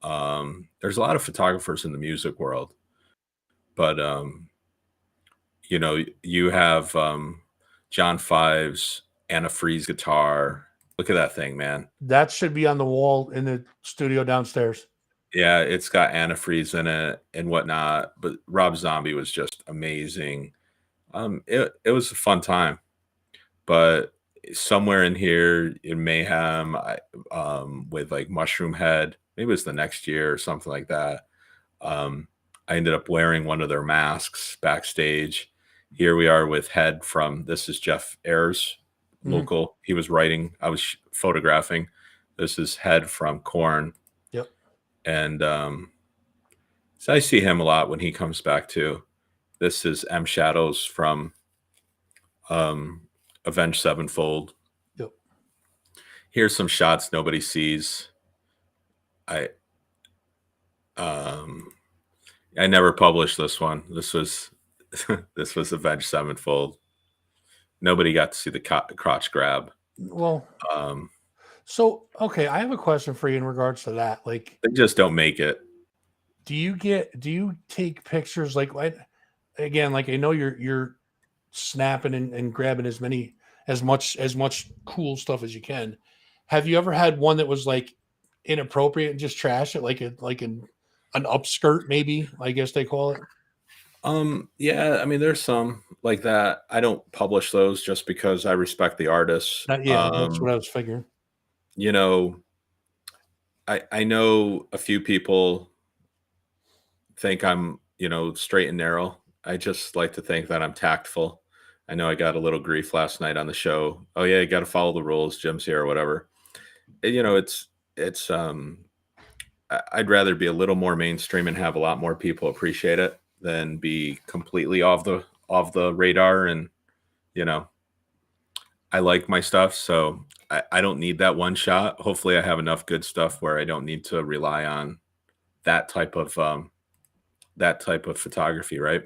There's a lot of photographers in the music world, but you have John 5's antifreeze guitar. Look at that thing, man. That should be on the wall in the studio downstairs. Yeah, it's got antifreeze in it and whatnot. But Rob Zombie was just amazing. It was a fun time. But somewhere in here in Mayhem, with like Mushroom Head, maybe it was the next year or something like that. I ended up wearing one of their masks backstage. Here we are with Head from This Is Jeff Ayers, local. He was writing. I was photographing. This is Head from Korn. Yep. And so I see him a lot when he comes back too. This is M Shadows from Avenged Sevenfold. Yep. Here's some shots nobody sees. I never published this one. This was Avenged Sevenfold. Nobody got to see the crotch grab. Well, so okay, I have a question for you in regards to that. Like, they just don't make it. Do you take pictures like again, like I know you're snapping and grabbing as much cool stuff as you can. Have you ever had one that was like inappropriate and just trash it, like an upskirt, maybe, I guess they call it? Yeah, I mean, there's some like that. I don't publish those just because I respect the artists. That's what I was figuring. I know a few people think I'm, straight and narrow. I just like to think that I'm tactful. I know I got a little grief last night on the show. Oh yeah, you got to follow the rules. Jim's here or whatever. you know, it's I'd rather be a little more mainstream and have a lot more people appreciate it than be completely off the radar. And you know, I like my stuff, so I don't need that one shot. Hopefully, I have enough good stuff where I don't need to rely on that type of photography, right?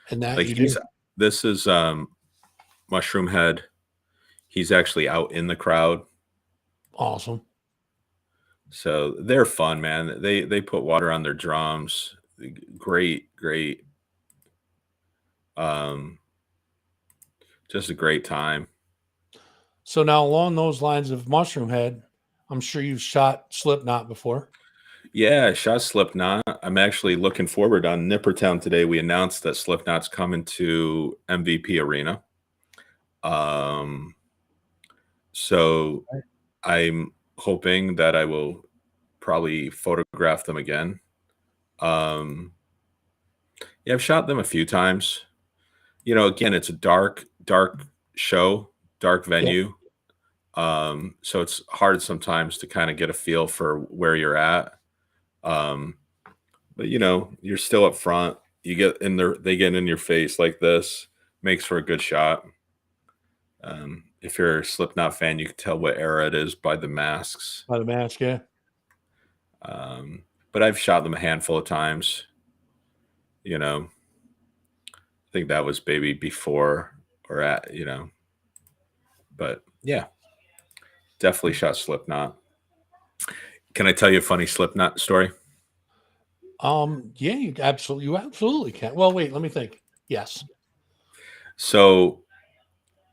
And that Like you do. this is Mushroom Head. He's actually out in the crowd, Awesome. so they're fun, man. They put water on their drums. Great, um, just a great time. So now along those lines of Mushroom Head, I'm sure you've shot Slipknot before. Yeah, I shot Slipknot. I'm actually looking forward on Nippertown today. We announced that Slipknot's coming to MVP Arena. Um, so Right. I'm hoping that I will probably photograph them again. Um, yeah, I've shot them a few times. You know, again, it's a dark show, dark Yep. venue. So it's hard sometimes to kind of get a feel for where you're at. Um, but you know, you're still up front. You get in there, they get in your face like this, makes for a good shot. If you're a Slipknot fan, you can tell what era it is by the masks. By the mask, yeah. Um, but I've shot them a handful of times. You know, I think that was maybe before or at, you know, but yeah, definitely shot Slipknot. Can I tell you a funny Slipknot story? Yeah, you absolutely can. Well, wait, let me think. Yes. So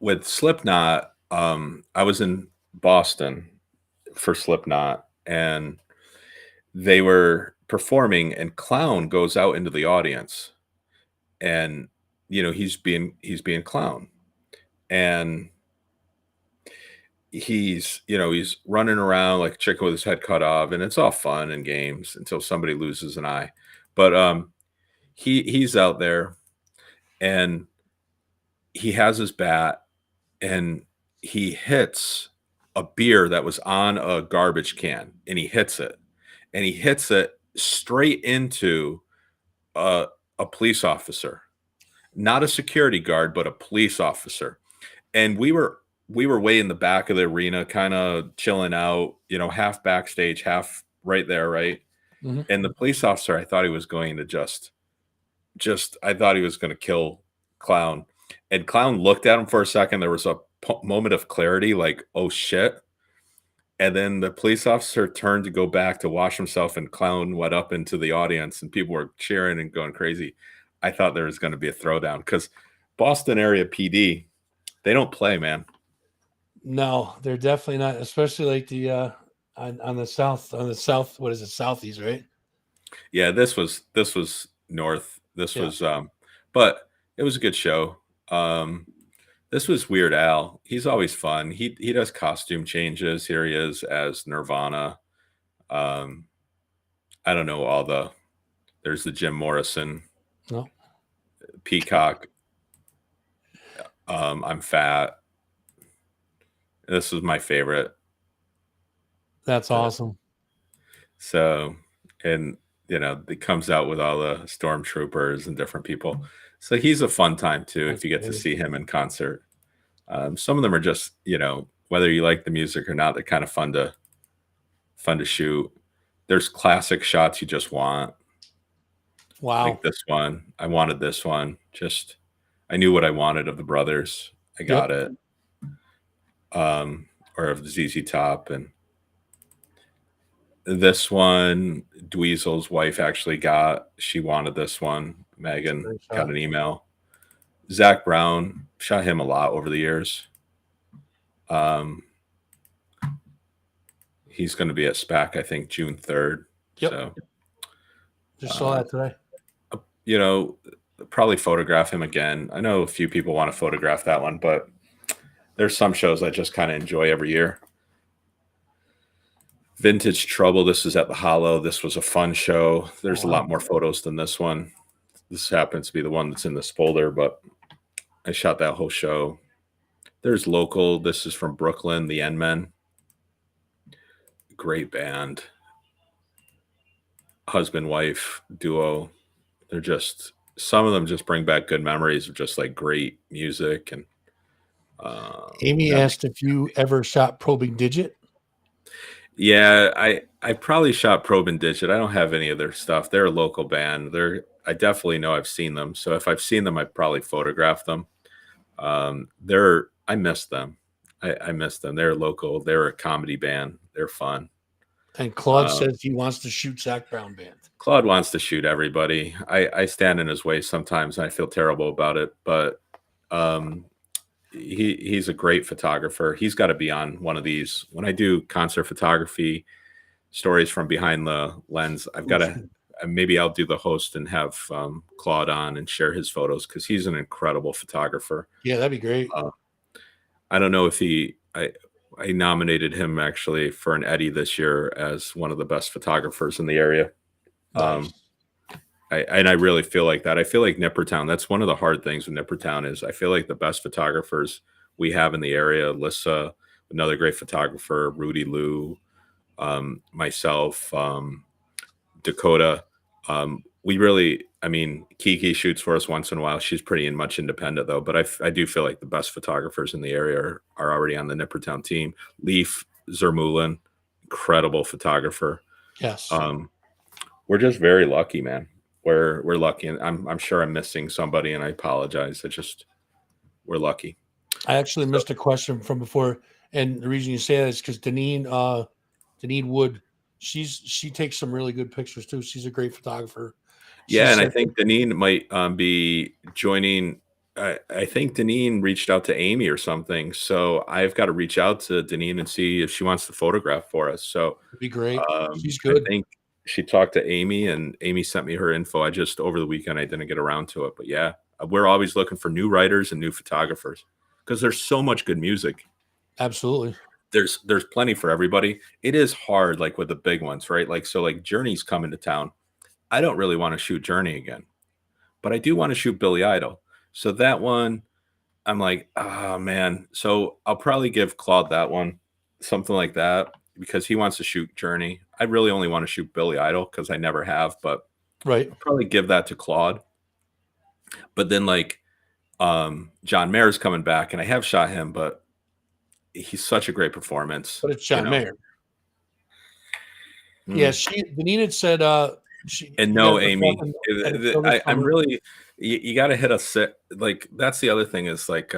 with Slipknot, I was in Boston for Slipknot, and they were performing, and Clown goes out into the audience, and you know he's being Clown, and he's running around like a chicken with his head cut off, and it's all fun and games until somebody loses an eye. But he's out there, and he has his bat, and he hits a beer that was on a garbage can, and he hits it straight into a, a police officer, not a security guard, but a police officer. And we were way in the back of the arena, kind of chilling out, you know, half backstage, half right there, right? Hmm. And the police officer, I thought he was going to just I thought he was going to kill Clown. And Clown looked at him for a second. There was a moment of clarity, like, oh shit. And then the police officer turned to go back to wash himself, and Clown went up into the audience, and people were cheering and going crazy. I thought there was going to be a throwdown because Boston area PD, they don't play, man. No, they're definitely not, especially like the on the south, what is it, southeast, right? Yeah, this was north. This Yeah. was but it was a good show. This was Weird Al. He's always fun. He does costume changes. Here he is as Nirvana. Um, I don't know all the there's the Jim Morrison, No, Peacock. I'm fat. This was my favorite. that's Uh, awesome. so and you know, it comes out with all the stormtroopers and different people. So he's a fun time too if That's you get to great. see him in concert. Some of them are just, you know, whether you like the music or not, they're kind of fun to shoot. There's classic shots you just want, like Wow. this one. I wanted this one. Just I knew what I wanted of the brothers. I got Yep. it. Or of the ZZ Top, and this one, Dweezil's wife actually got. She wanted this one. Megan Great got shot. an email. Zac Brown, shot him a lot over the years. Um, he's going to be at SPAC, I think, June 3rd. Yep. So, Just saw uh, that today. you know, probably photograph him again. I know a few people want to photograph that one, but there's some shows I just kind of enjoy every year. Vintage Trouble. This is at the Hollow. This was a fun show. There's a Wow. lot more photos than this one. This happens to be the one that's in this folder, but I shot that whole show. There's local. This is from Brooklyn, the N Men. great band, husband wife duo. They're just, some of them just bring back good memories of just like great music. And Amy that asked if you ever shot Probing Digit. yeah, I probably shot Probe and Digit. I don't have any of their stuff. They're a local band. I definitely know I've seen them. So if I've seen them, I probably photographed them. I miss them. I miss them. They're local. They're a comedy band. They're fun. And Claude Um, says he wants to shoot Zac Brown band. Claude wants to shoot everybody. I stand in his way sometimes, and I feel terrible about it. But um, he's a great photographer. He's got to be on one of these. When I do concert photography stories from behind the lens, I've got to, maybe I'll do the host and have Claude on and share his photos, because he's an incredible photographer. Yeah, that'd be great. I don't know if I nominated him actually for an Eddie this year as one of the best photographers in the area. Nice. I really feel like that. I feel like Nippertown, that's one of the hard things with Nippertown, is I feel like the best photographers we have in the area, Lissa, another great photographer, Rudy Lou, myself, Dakota. We really, I mean, Kiki shoots for us once in a while. She's pretty much independent though, but I do feel like the best photographers in the area are already on the Nippertown team. Leaf Zermulin, incredible photographer. Yes. We're just very lucky, man. We're lucky, and I'm sure I'm missing somebody, and I apologize. We're lucky. I actually missed a question from before, and the reason you say that is because Deneen Wood, she takes some really good pictures too. She's a great photographer. Yeah, and I Said, think Deneen might be joining. I think Deneen reached out to Amy or something, so I've got to reach out to Deneen and see if she wants to photograph for us. So it'd be great. She's I good. think she talked to Amy, and Amy sent me her info. I just, over the weekend, I didn't get around to it, but yeah, we're always looking for new writers and new photographers, because there's so much good music. Absolutely. There's plenty for everybody. It is hard, like with the big ones, right? Like, so like Journey's coming to town. I don't really want to shoot Journey again, but I do want to shoot Billy Idol. So that one, I'm like, oh man. So I'll probably give Claude that one, something like that, because he wants to shoot Journey. I really only want to shoot Billy Idol because I never have, but Right. I'll probably give that to Claude. But then like John Mayer's coming back, and I have shot him, but he's such a great performance. But it's John Mayer. Mm. Yeah, Deneen had said and no, Amy, I'm really, you got to hit a set. Like, that's the other thing is like,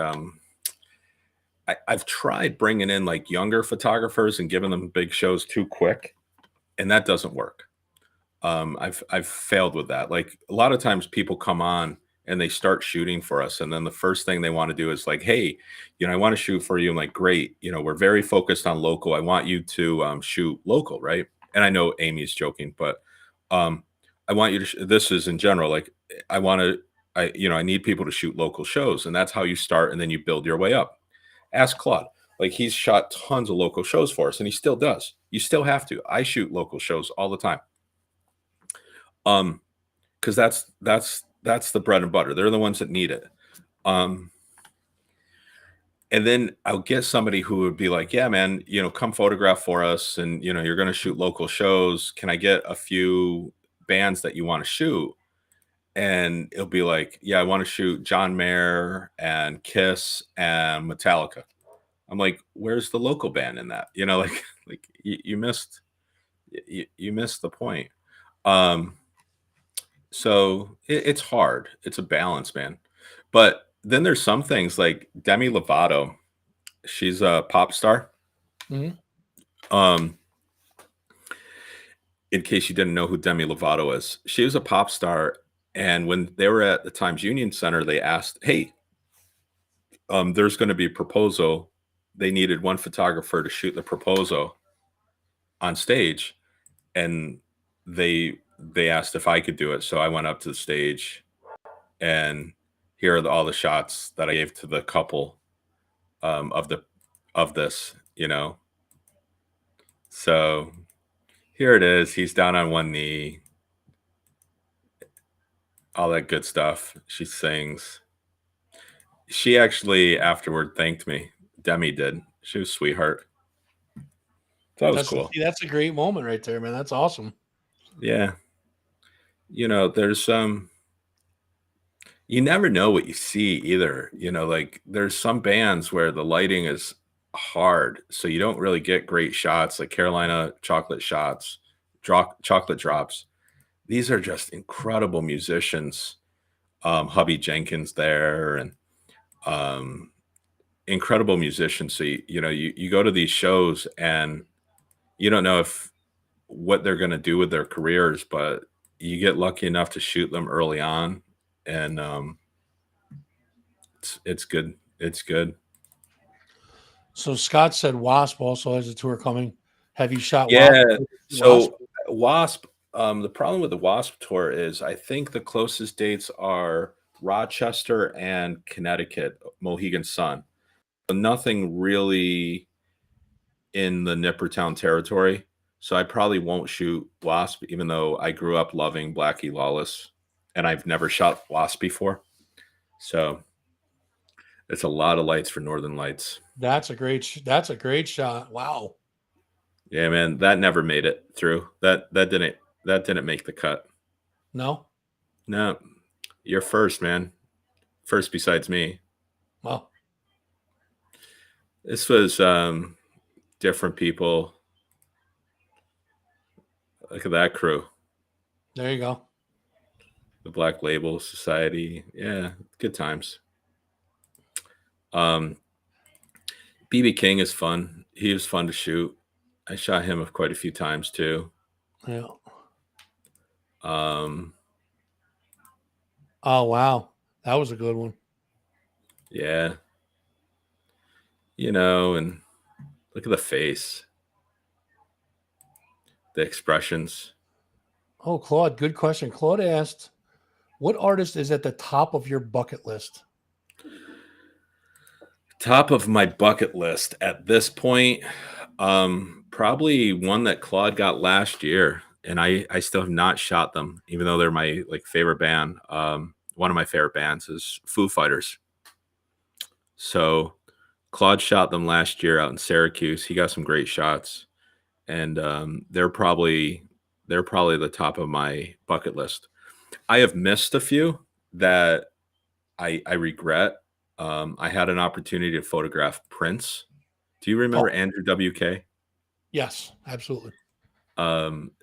I've tried bringing in like younger photographers and giving them big shows too quick, and that doesn't work. I've failed with that. Like, a lot of times people come on and they start shooting for us, and then the first thing they want to do is like, hey, I want to shoot for you. I'm like, great, we're very focused on local. I want you to shoot local, right? And I know Amy's joking, but I want you to. This is in general. Like, I want to. I need people to shoot local shows, and that's how you start, and then you build your way up. Ask Claude. Like, he's shot tons of local shows for us, and he still does. You still have to. I shoot local shows all the time. Because that's the bread and butter. They're the ones that need it. And then I'll get somebody who would be like, yeah, man, come photograph for us. And, you're going to shoot local shows. Can I get a few bands that you want to shoot? And it'll be like, yeah, I want to shoot John Mayer and Kiss and Metallica. I'm like, where's the local band in that? Like you missed the point. So it's hard. It's a balance, man. But then there's some things like Demi Lovato. She's a pop star. Mm-hmm. In case you didn't know who Demi Lovato is, she was a pop star. And when they were at the Times Union Center, they asked, hey, there's going to be a proposal. They needed one photographer to shoot the proposal on stage. And they asked if I could do it. So I went up to the stage, and here are all the shots that I gave to the couple of this, So here it is. He's down on one knee. All that good stuff. She sings. She actually afterward thanked me. Demi did. She was a sweetheart. that was cool. That's a great moment right there, man. That's awesome. Yeah. There's you never know what you see either. Like there's some bands where the lighting is hard, so you don't really get great shots, like Carolina Chocolate Shots, Chocolate Drops. These are just incredible musicians. Hubby Jenkins there, and um, incredible musicians. So you go to these shows and you don't know if what they're going to do with their careers, but you get lucky enough to shoot them early on, and it's good. It's good. So Scott said Wasp also has a tour coming. Have you shot Wasp? Yeah. Wasp? So Wasp. The problem with the Wasp tour is I think the closest dates are Rochester and Connecticut, Mohegan Sun. So nothing really in the Nippertown territory. So I probably won't shoot Wasp, even though I grew up loving Blackie Lawless, and I've never shot Wasp before. So it's a lot of lights for Northern Lights. That's a great shot. Wow. Yeah, man, that never made it through. That didn't make the cut. No. No, you're first, man. First besides me. Well, This was different people. Look at that crew. there you go. The Black Label Society. Yeah, good times. BB King is fun. He was fun to shoot. I shot him quite a few times too. Yeah. Um, Oh wow, that was a good one. yeah, and look at the face, the expressions. Oh, Claude, good question. Claude asked, "What artist is at the top of your bucket list?" Top of my bucket list at this point, probably one that Claude got last year, and I still have not shot them, even though they're my favorite band. One of my favorite bands is Foo Fighters. So Claude shot them last year out in Syracuse. He got some great shots, and they're probably the top of my bucket list. I have missed a few that I regret. I had an opportunity to photograph Prince. Do you remember Andrew WK? Yes, absolutely.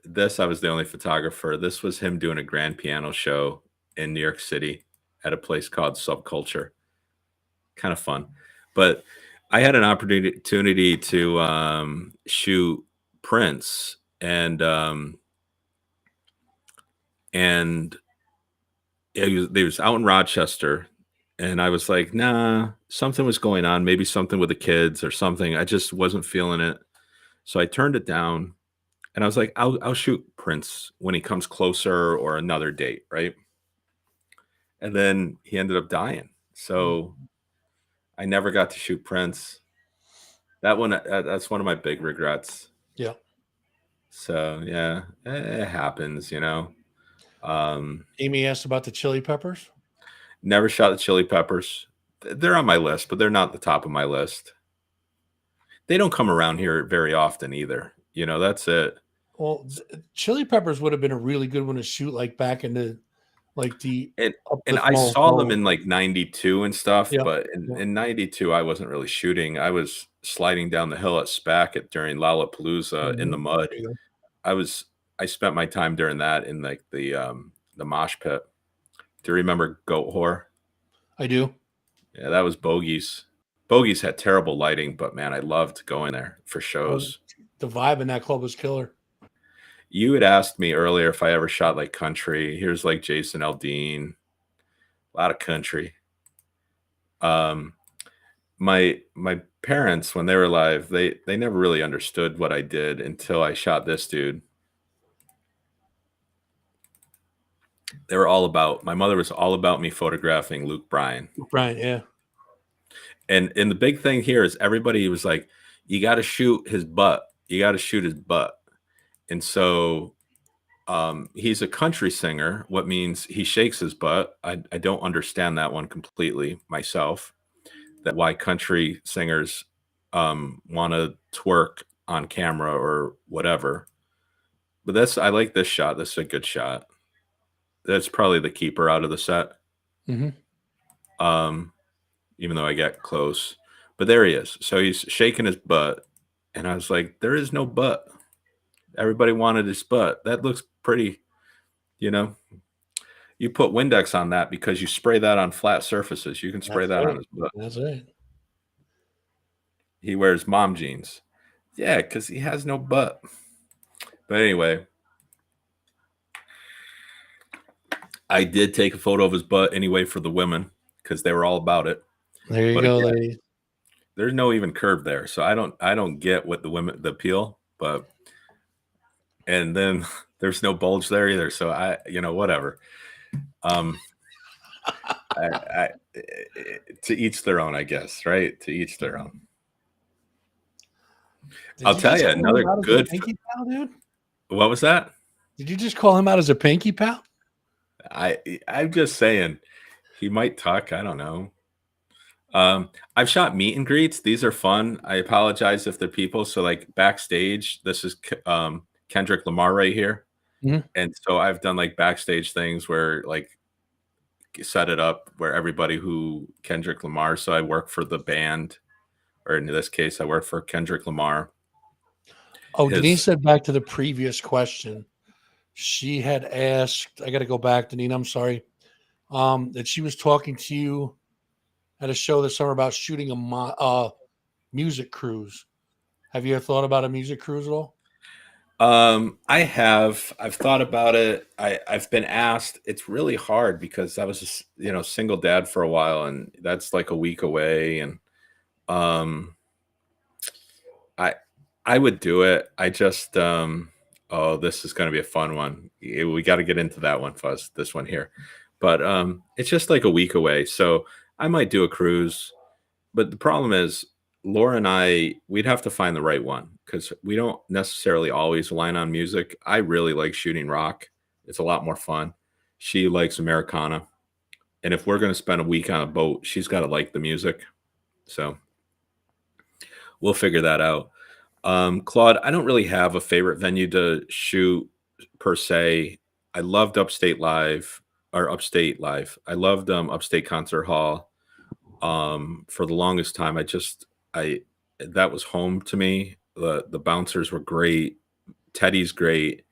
This I was the only photographer. This was him doing a grand piano show in New York City at a place called Subculture. Kind of fun, but I had an opportunity to shoot Prince, and he was out in Rochester, and I was like, nah, something was going on, maybe something with the kids or something. I just wasn't feeling it, so I turned it down. And I was like, I'll shoot Prince when he comes closer or another date, right? And then he ended up dying, so I never got to shoot Prince. That's one of my big regrets. Yeah. So yeah, it happens, Amy asked about the Chili Peppers. Never shot the Chili Peppers. They're on my list, but they're not the top of my list. They don't come around here very often either. That's it. Well, Chili Peppers would have been a really good one to shoot, like back in the And I saw them in 92 and stuff, Yeah. but in 92 I wasn't really shooting. I was sliding down the hill at SPAC during Lollapalooza in the mud. I spent my time during that in the mosh pit. Do you remember Goat Whore? I do. Yeah, that was Bogey's. Bogey's had terrible lighting, but man, I loved going there for shows. The vibe in that club was killer. You had asked me earlier if I ever shot country. Here's Jason Aldean, a lot of country. My parents, when they were alive, they never really understood what I did until I shot this dude. My mother was all about me photographing Luke Bryan. Bryan, yeah. And the big thing here is everybody was like, you got to shoot his butt. You got to shoot his butt. And so he's a country singer, what means he shakes his butt. I don't understand that one completely myself, that why country singers want to twerk on camera or whatever. But I like this shot. This is a good shot. That's probably the keeper out of the set. Mm-hmm. Even though I get close. But there he is. So he's shaking his butt. And I was like, there is no butt. Everybody wanted his butt. That looks pretty, you know. You put Windex on that because you spray that on flat surfaces. You can spray that on his butt. That's right. He wears mom jeans. Yeah, because he has no butt. But anyway, I did take a photo of his butt anyway for the women because they were all about it. There you But go, again, ladies. there's no even curve there, so I don't get what the appeal, but and then there's no bulge there either. So whatever. I to each their own, I guess, right? To each their own. I'll tell you another good. Pinky pal, dude? What was that? Did you just call him out as a pinky pal? I'm just saying he might talk. I don't know. I've shot meet and greets. These are fun. I apologize if they're people. So like backstage, this is Kendrick Lamar right here. Mm-hmm. And so I've done like backstage things where like set it up where everybody who Kendrick Lamar. So I work for the band, or in this case, I work for Kendrick Lamar. Oh, Denise said back to the previous question. She had asked, I got to go back, Denise, I'm sorry, that she was talking to you at a show this summer about shooting a music cruise. Have you ever thought about a music cruise at all? I've thought about it. I've been asked. It's really hard because I was single dad for a while, and that's like a week away. And I would do it. I just this is going to be a fun one. We got to get into that one, Fuzz. This one here, but it's just like a week away, so I might do a cruise. But the problem is, Laura and we'd have to find the right one because we don't necessarily always align on music. I really like shooting rock. It's a lot more fun. She likes Americana. And if we're going to spend a week on a boat, she's got to like the music. So we'll figure that out. Claude, I don't really have a favorite venue to shoot per se. I loved Upstate Live. I loved Upstate Concert Hall. For the longest time, that was home to me. The bouncers were great. Teddy's great.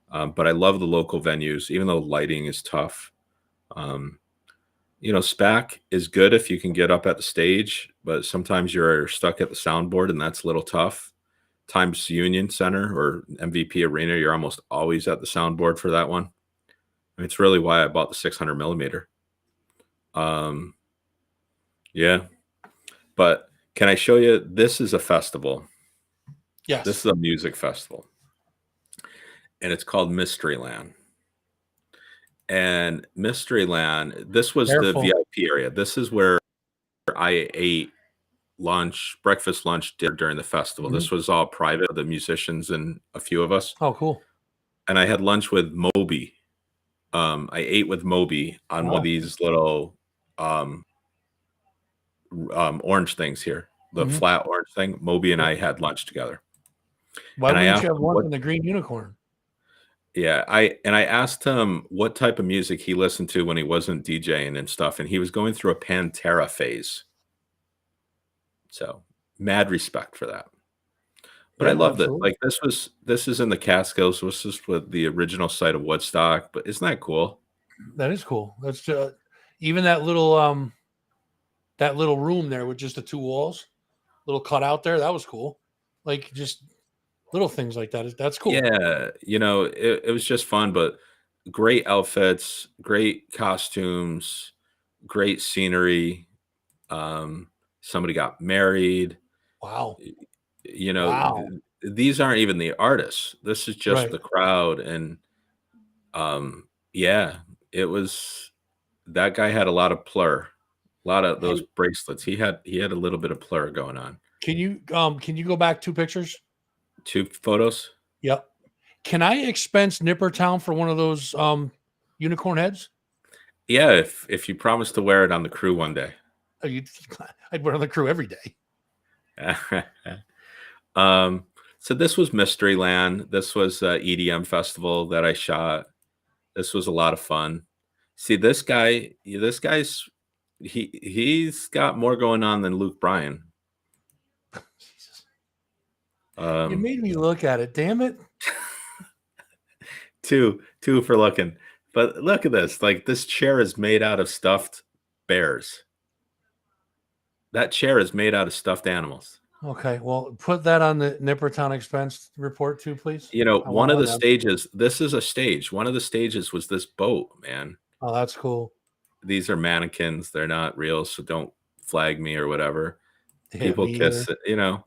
But I love the local venues, even though lighting is tough. SPAC is good if you can get up at the stage, but sometimes you're stuck at the soundboard, and that's a little tough. Times Union Center or MVP Arena, you're almost always at the soundboard for that one. It's really why I bought the 600 millimeter. Yeah. But can I show you? This is a festival. Yes. This is a music festival. And it's called Mysteryland. And Mysteryland, this was the VIP area. This is where I ate breakfast, lunch, dinner during the festival. Mm-hmm. This was all private, the musicians and a few of us. Oh, cool. And I had lunch with Moby. I ate with Moby on one of these little orange things here, the flat orange thing. Moby and I had lunch together. Why wouldn't you have lunch in the Green Unicorn? Yeah, I asked him what type of music he listened to when he wasn't DJing and stuff, and he was going through a Panther phase. So, mad respect for that. But I loved it. Like this is in the Catskills. This is with the original site of Woodstock. But isn't that cool? That is cool. That's even that little room there with just the two walls, little cutout there. That was cool. Like just little things like that. That's cool. Yeah, it was just fun. But great outfits, great costumes, great scenery. Somebody got married. Wow. These aren't even the artists. This is just the crowd. And it was, that guy had a lot of plur, a lot of those bracelets. He had a little bit of plur going on. Can you go back 2 pictures? 2 photos? Yep. Can I expense Nippertown for one of those unicorn heads? Yeah, if you promise to wear it on the crew one day. I'd wear it on the crew every day. So this was Mysteryland. This was a EDM festival that I shot. This was a lot of fun. See, this guy's he's got more going on than Luke Bryan. Jesus. You Um, made me look at it. Damn it. two for looking. But look at this. Like, this chair is made out of stuffed bears. That chair is made out of stuffed animals. Okay, well, put that on the Nippertown expense report too, please. You know, I one want of the one. stages, this is a stage. One of the stages was this boat, man. Oh, that's cool. These are mannequins. They're not real, so don't flag me or whatever. Yeah, People me kiss either. it, you know.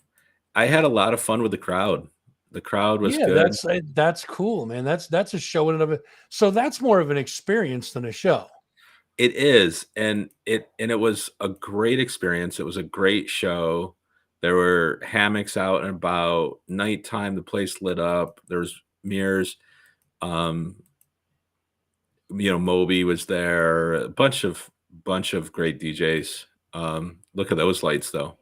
I had a lot of fun with the crowd. The crowd was Yeah, good. that's cool, man. That's a show in and of it. So that's more of an experience than a show. It is, and it was a great experience. It was a great show. There were hammocks out and about. Nighttime, the place lit up. There was mirrors. Um, Moby was there. A bunch of great DJs. Look at those lights, though.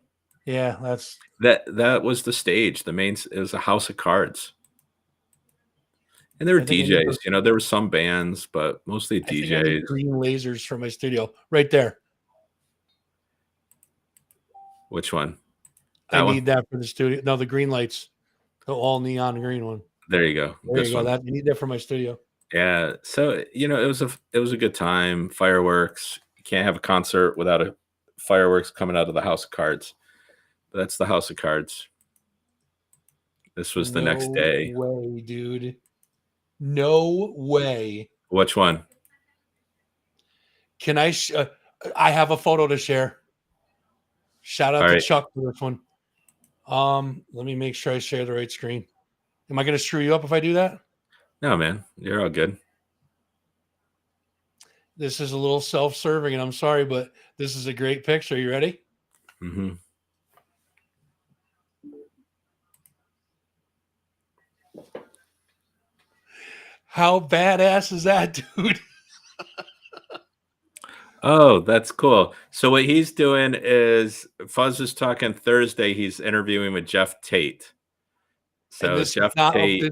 Yeah, that's That was the stage. It was a house of cards. And there were I think I need DJs. There were some bands, but mostly I think I need DJs. green lasers for my studio. Right there. Which one? I That one? need that for the studio. No, the green lights. The all neon green one. There you go. There This you go. one. That you need that for my studio. Yeah. So, it was a good time. Fireworks. You can't have a concert without a fireworks coming out of the house of cards. But that's the house of cards. This was the next day. No way, dude. No way. Which one? Can I? I have a photo to share. Shout out All to right. Chuck for this one. Let me make sure I share the right screen. Am I going to screw you up if I do that? No, man. You're all good. This is a little self-serving, and I'm sorry, but this is a great picture. You ready? Mm-hmm. How badass is that, dude? Oh, that's cool. So what he's doing is Fuzz is talking Thursday. He's interviewing with Jeff Tate. And So this is Jeff Tate.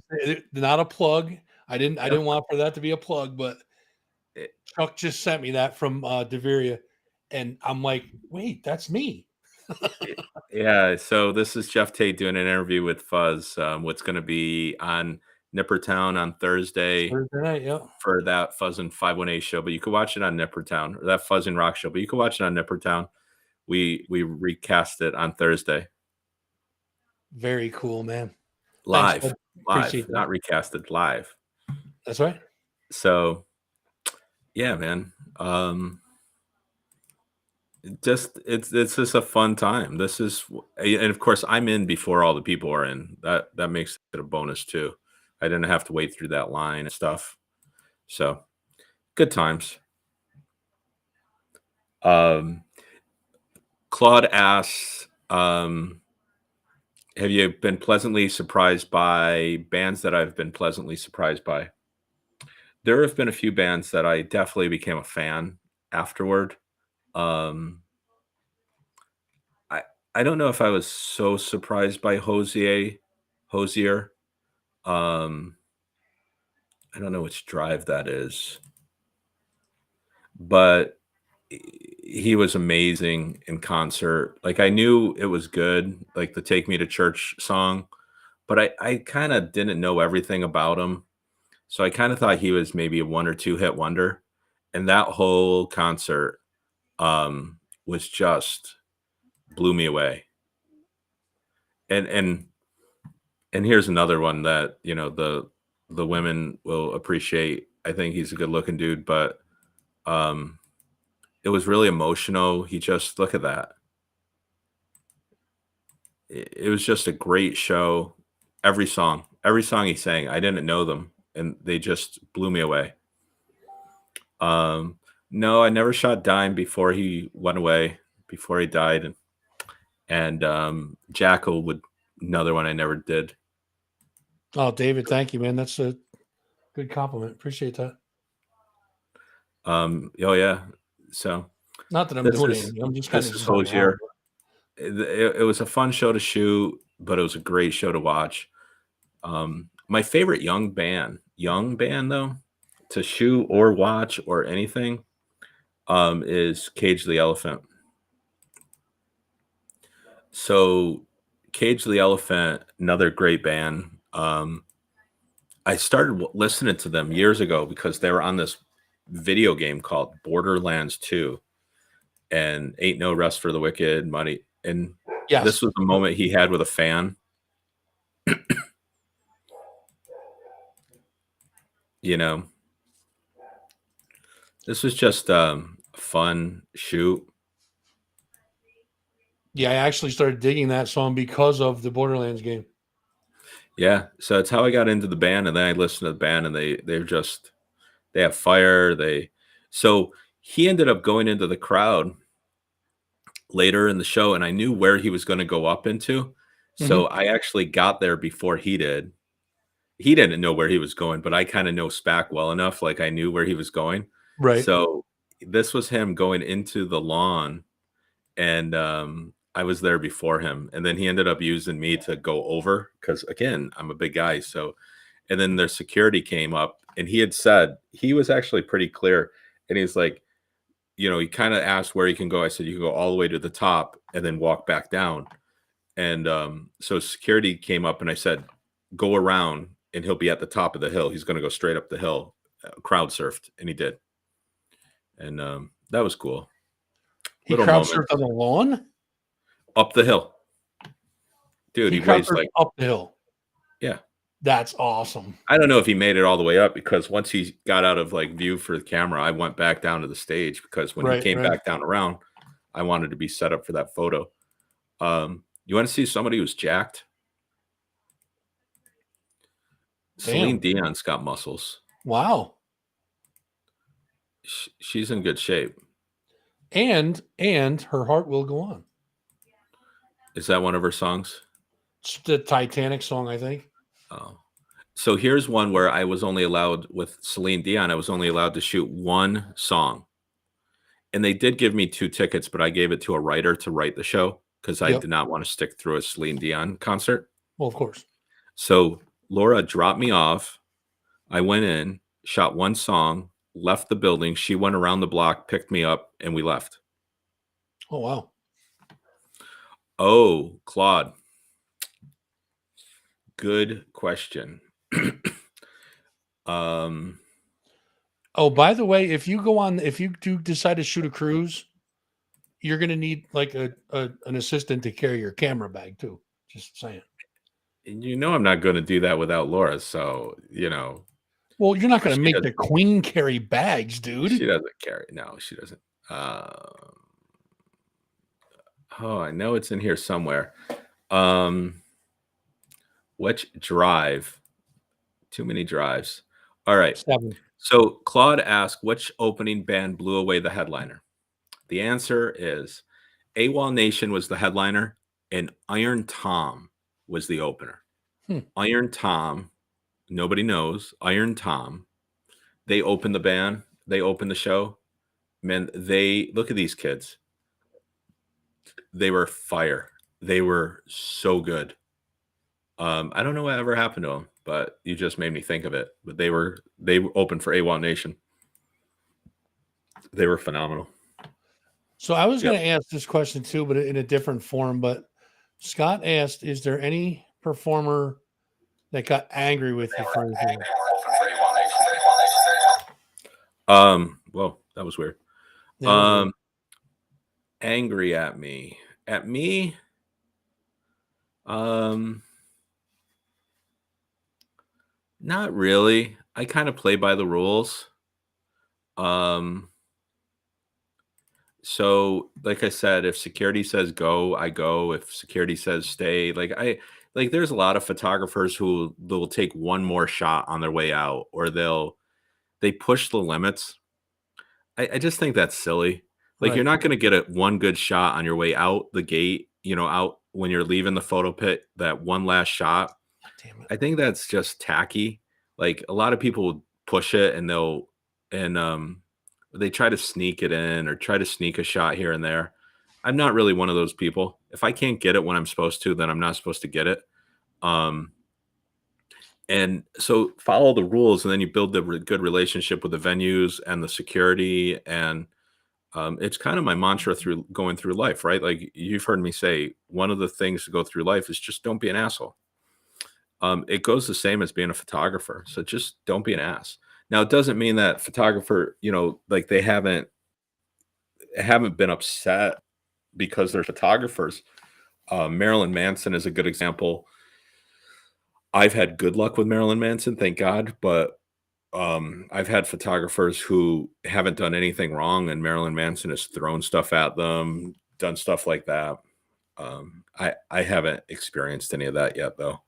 not a plug. I didn't want for that to be a plug, but Chuck just sent me that from Deveria, and I'm like, wait, that's me. Yeah, so this is Jeff Tate doing an interview with Fuzz. What's going to be on Nippertown on Thursday Thursday night, yeah. for that Fuzz and 518 show, but you can watch it on Nippertown, or that Fuzz and Rock show, but you can watch it on Nippertown. We recast it on Thursday. Very cool, man. Live, Thanks, live, not recasted, live. That's right. So, yeah, man. It's just a fun time. And of course I'm in before all the people are in. That makes it a bonus too. I didn't have to wait through that line and stuff. So good times. Claude asks, have you been pleasantly surprised by bands that I've been pleasantly surprised by? There have been a few bands that I definitely became a fan afterward. I don't know if I was so surprised by Hosier. I don't know which Drive that is, but he was amazing in concert. Like, I knew it was good, like the Take Me to Church song, but I kind of didn't know everything about him. So I kind of thought he was maybe a 1 or 2 hit wonder. And that whole concert was just blew me away. And here's another one that, the women will appreciate. I think he's a good looking dude, but it was really emotional. He just, look at that. It was just a great show. Every song he sang, I didn't know them, and they just blew me away. No, I never shot Dime before he went away, before he died. And Jackal would another one I never did. Oh, David, thank you, man. That's a good compliment. Appreciate that. Oh yeah. So not that I'm doing anything. I'm just kind of Hosier. It was a fun show to shoot, but it was a great show to watch. My favorite young band though, to shoot or watch or anything, is Cage the Elephant. So Cage the Elephant, another great band. I started listening to them years ago because they were on this video game called Borderlands 2 and Ain't No Rest for the Wicked, Money. And this Yes. was a moment he had with a fan. You know, this was just a fun shoot. Yeah, I actually started digging that song because of the Borderlands game. Yeah, so it's how I got into the band, and then I listened to the band, and they have fire. So he ended up going into the crowd later in the show, and I knew where he was going to go up into. So I actually got there before he did. He didn't know where he was going, but I kind of know SPAC well enough, like I knew where he was going. Right. So this was him going into the lawn, and I was there before him, and then he ended up using me to go over because again, I'm a big guy. So, and then their security came up, and he had said he was actually pretty clear, and he's like, he kind of asked where he can go. I said you can go all the way to the top and then walk back down. And so security came up, and I said, go around, and he'll be at the top of the hill. He's going to go straight up the hill. Crowd surfed, and he did, and that was cool. He crowd surfed on the lawn? Up the hill. Dude, he weighs like up the hill. Yeah. That's awesome. I don't know if he made it all the way up because once he got out of like view for the camera, I went back down to the stage because when he came back down around, I wanted to be set up for that photo. You want to see somebody who's jacked? Celine Dion's got muscles. Wow. She's in good shape. And Her Heart Will Go On. Is that one of her songs? It's the Titanic song, I think. Oh. So here's one where I was only allowed with Celine Dion. I was only allowed to shoot one song. And they did give me 2 tickets, but I gave it to a writer to write the show because I did not want to stick through a Celine Dion concert. Well, of course. So Laura dropped me off. I went in, shot one song, left the building. She went around the block, picked me up, and we left. Oh, wow. Oh, Claude. Good question. Oh, by the way, if you do decide to shoot a cruise, you're going to need like an assistant to carry your camera bag too. Just saying. And I'm not going to do that without Laura. So, Well, you're not going to make the queen carry bags, dude. She doesn't carry. No, she doesn't. I know it's in here somewhere. Which drive? Too many drives. All right. 7. So Claude asked, which opening band blew away the headliner? The answer is AWOL Nation was the headliner, and Iron Tom was the opener. Iron Tom, nobody knows. Iron Tom. They opened the band. They opened the show. Man, look at these kids. They were fire. They were so good. I don't know what ever happened to them, but you just made me think of it. But they opened for AWOL Nation. They were phenomenal. So I was going to ask this question too, but in a different form. But Scott asked, is there any performer that got angry with you for anything? Well, that was weird. Angry at me. At me? Not really. I kind of play by the rules. So like I said, if security says go, I go. If security says stay, there's a lot of photographers who they'll take one more shot on their way out, or they push the limits. I just think that's silly. Like you're not going to get one good shot on your way out the gate, out when you're leaving the photo pit, that one last shot. Damn it. I think that's just tacky. Like a lot of people push it and they try to sneak it in or try to sneak a shot here and there. I'm not really one of those people. If I can't get it when I'm supposed to, then I'm not supposed to get it. And so follow the rules, and then you build the good relationship with the venues and the security. And it's kind of my mantra through going through life, right? Like you've heard me say, one of the things to go through life is just don't be an asshole. It goes the same as being a photographer. So just don't be an ass. Now, it doesn't mean that photographer, like they haven't been upset because they're photographers. Marilyn Manson is a good example. I've had good luck with Marilyn Manson, thank God, but I've had photographers who haven't done anything wrong, and Marilyn Manson has thrown stuff at them, done stuff like that. I haven't experienced any of that yet, though.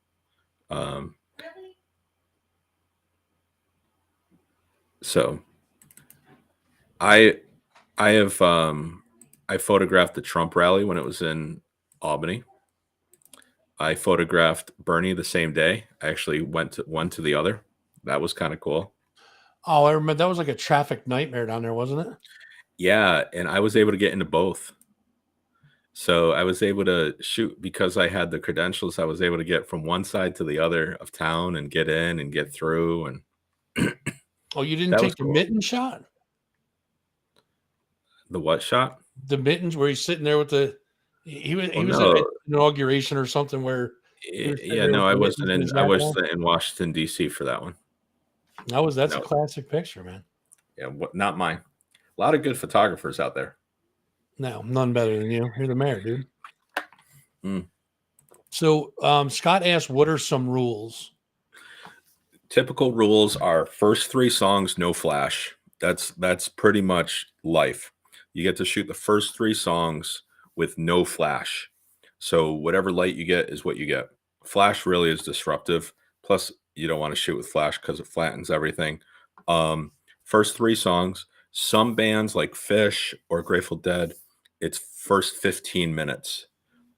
So I have I photographed the Trump rally when it was in Albany. I photographed Bernie the same day. I actually went to one to the other. That was kind of cool. Oh, I remember that was like a traffic nightmare down there, wasn't it? Yeah, and I was able to get into both. So I was able to shoot because I had the credentials. I was able to get from one side to the other of town and get in and get through. And Oh, you didn't that was take the cool. mitten shot? The what shot? The mittens where he's sitting there with the he was No. at an inauguration or something where Yeah, no, I wasn't in. I was in Washington D.C. for that one. That's a classic picture, man. Yeah, not mine. A lot of good photographers out there. No, none better than you. You're the mayor, dude. Mm. So Scott asked, "What are some rules?" Typical rules are first 3 songs, no flash. That's pretty much life. You get to shoot the first 3 songs with no flash. So whatever light you get is what you get. Flash really is disruptive. Plus, you don't want to shoot with flash because it flattens everything. First 3 songs. Some bands like Fish or Grateful Dead, it's first 15 minutes.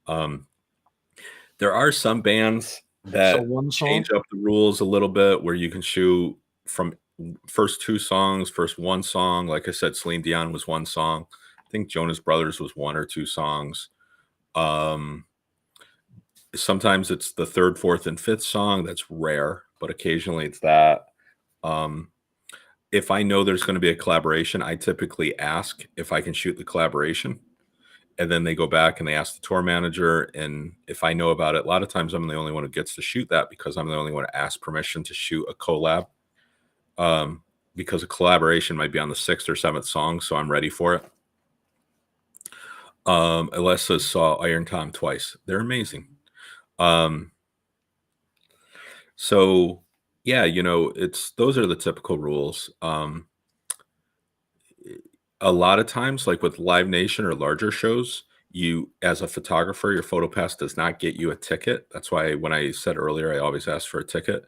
There are some bands that change up the rules a little bit where you can shoot from first 2 songs, first 1 song. Like I said, Celine Dion was 1 song. I think Jonas Brothers was 1 or 2 songs. Sometimes it's the 3rd, 4th, and 5th song. That's rare, but occasionally it's that. If I know there's going to be a collaboration, I typically ask if I can shoot the collaboration. And then they go back and they ask the tour manager. And if I know about it, a lot of times I'm the only one who gets to shoot that because I'm the only one to ask permission to shoot a collab. Because a collaboration might be on the 6th or 7th song, so I'm ready for it. Alessa saw Iron Tom twice. They're amazing. So yeah, those are the typical rules. A lot of times, like with Live Nation or larger shows, you, as a photographer, your photo pass does not get you a ticket. That's why when I said earlier, I always ask for a ticket.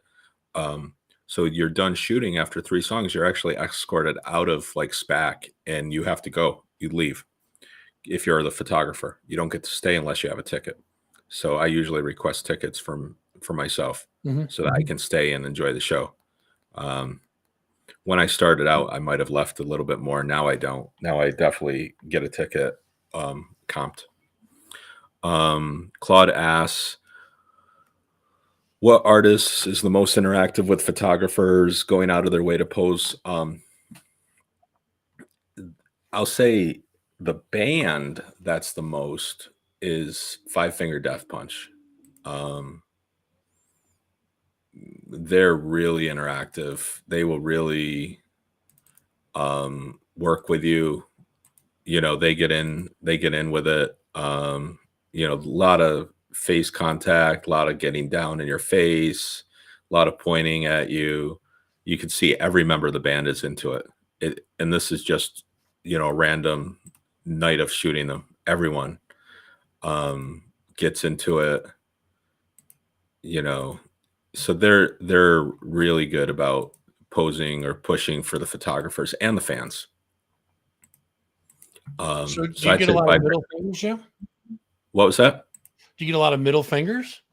So you're done shooting after 3 songs, you're actually escorted out of like SPAC and you have to go. You leave. If you're the photographer, you don't get to stay unless you have a ticket. So I usually request tickets for myself so that I can stay and enjoy the show. When I started out, I might have left a little bit more. Now I don't. Now I definitely get a ticket comped. Claude asks, what artist is the most interactive with photographers going out of their way to pose? I'll say the band that's the most is Five Finger Death Punch. They're really interactive. They will really work with you. They get in with it. A lot of face contact, a lot of getting down in your face, a lot of pointing at you. You can see every member of the band is into it. And this is just, a random night of shooting them. Everyone gets into it, so they're really good about posing or pushing for the photographers and the fans. So do you get a lot of middle fingers, Jim? What was that? Do you get a lot of middle fingers?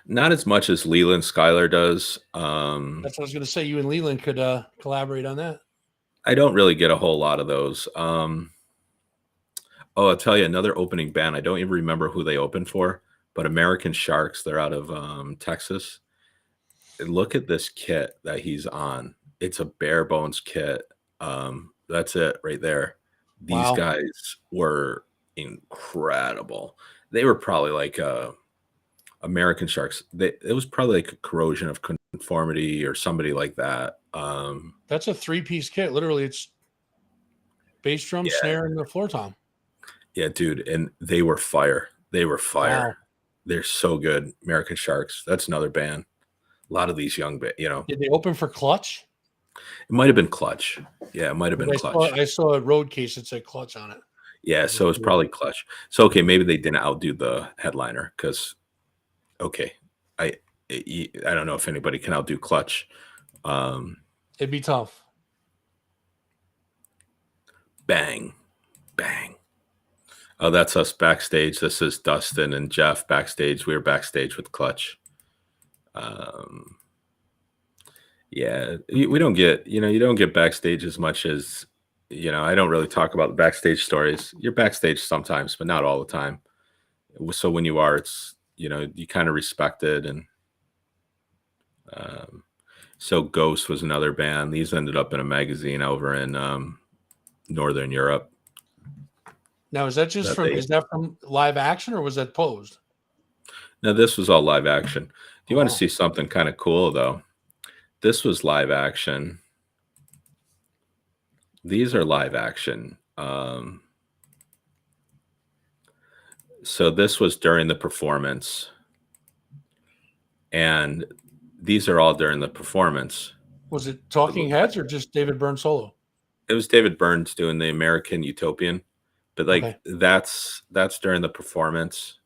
Not as much as Leland Skylar does. That's what I was going to say. You and Leland could collaborate on that. I don't really get a whole lot of those. I'll tell you another opening band. I don't even remember who they opened for, but American Sharks. They're out of Texas. look at this kit that he's on. It's a bare bones kit. That's it right there. These Wow. guys were incredible. They were probably like American Sharks. It was probably like a Corrosion of Conformity or somebody like that. That's a 3-piece kit. Literally, it's bass drum, Yeah, snare, and the floor tom. yeah, dude. And they were fire. They were fire. Wow. They're so good. American Sharks. That's another band. A lot of these young, Did they open for Clutch? it might have been Clutch. Yeah, it might have been Clutch. I saw a road case that said Clutch on it. Yeah, so it's probably Clutch. So okay, maybe they didn't outdo the headliner because okay, I I don't know if anybody can outdo Clutch. It'd be tough. Bang, bang. Oh, that's us backstage. This is Dustin and Jeff backstage. We were backstage with Clutch. Yeah, we don't get, you don't get backstage as much as, I don't really talk about the backstage stories. You're backstage sometimes, but not all the time. So when you are, it's, you kind of respect it. And so Ghost was another band. These ended up in a magazine over in Northern Europe. Now, is that from live action or was that posed? No, this was all live action. Do you want to see something kind of cool though? This was live action. These are live action. So this was during the performance. And these are all during the performance. Was it Talking Heads or just David Byrne solo? It was David Burns doing the American Utopian. But like Okay. that's during the performance.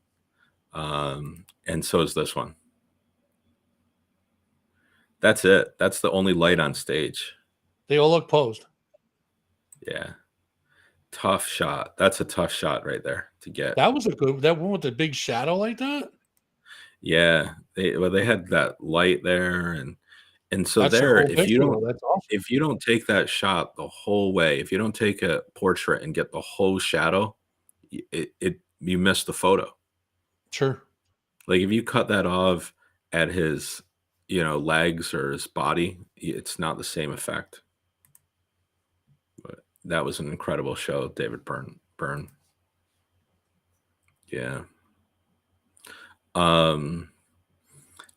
And so is this one. That's it. That's the only light on stage. They all look posed. Yeah. Tough shot. That's a tough shot right there to get. That was that one with the big shadow like that. Yeah. They had that light there and so That's there, the whole that's awesome. if you don't take that shot the whole way, if you don't take a portrait and get the whole shadow, you miss the photo. Sure. Like if you cut that off at his, legs or his body, it's not the same effect. But that was an incredible show, David Byrne. Yeah. I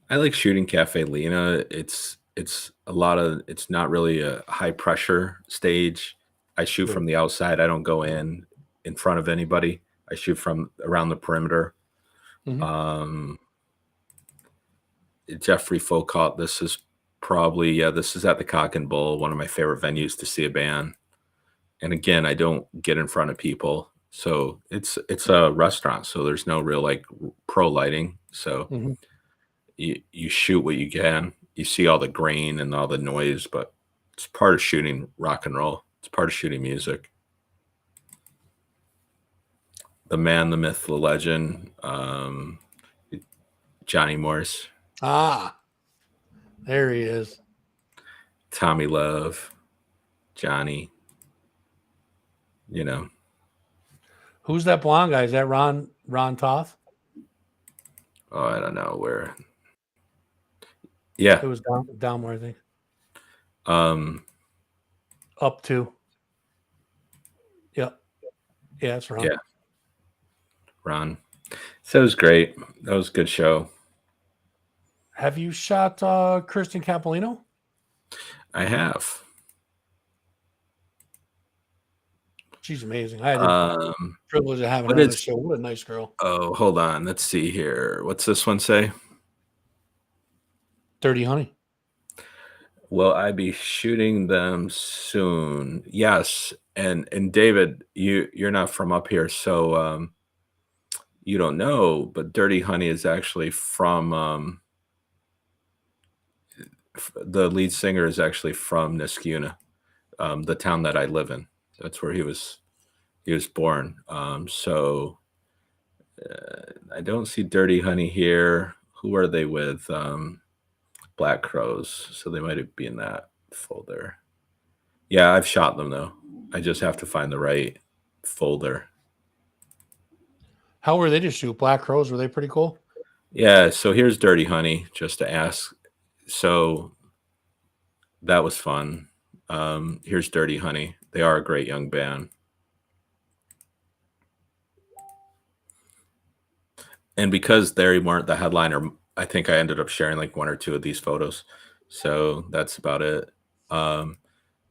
like shooting Cafe Lena. It's it's not really a high pressure stage. I shoot from the outside. I don't go in front of anybody. I shoot from around the perimeter. Mm-hmm. Jeffrey Foucault. This is this is at the Cock and Bull, one of my favorite venues to see a band. And again, I don't get in front of people. So it's a restaurant. So there's no real like pro lighting. So you shoot what you can. You see all the grain and all the noise, but it's part of shooting rock and roll. It's part of shooting music. The man, the myth, the legend, Johnny Morse. Ah, there he is. Tommy Love, Johnny. Who's that blonde guy? Is that Ron Toth? Oh, I don't know where. Yeah, it was down where I think. Up to. Yep. Yeah, that's Ron. Yeah, Ron. So it was great. That was a good show. Have you shot Kirsten Capolino? I have. She's amazing. I had the privilege of having her on the show. What a nice girl. Oh, hold on. Let's see here. What's this one say? Dirty Honey. Will I be shooting them soon? Yes. And David, you're not from up here, so you don't know, but Dirty Honey is actually from the lead singer is actually from Niskuna, the town that I live in. That's where he was born. So I don't see Dirty Honey here. Who are they with? Black Crows. So they might be in that folder. Yeah, I've shot them though. I just have to find the right folder. How were they to shoot? Black Crows, were they pretty cool? Yeah, so here's Dirty Honey, just to So that was fun. Here's Dirty Honey. They are a great young band. And because they weren't the headliner, I think I ended up sharing like one or two of these photos. So that's about it. And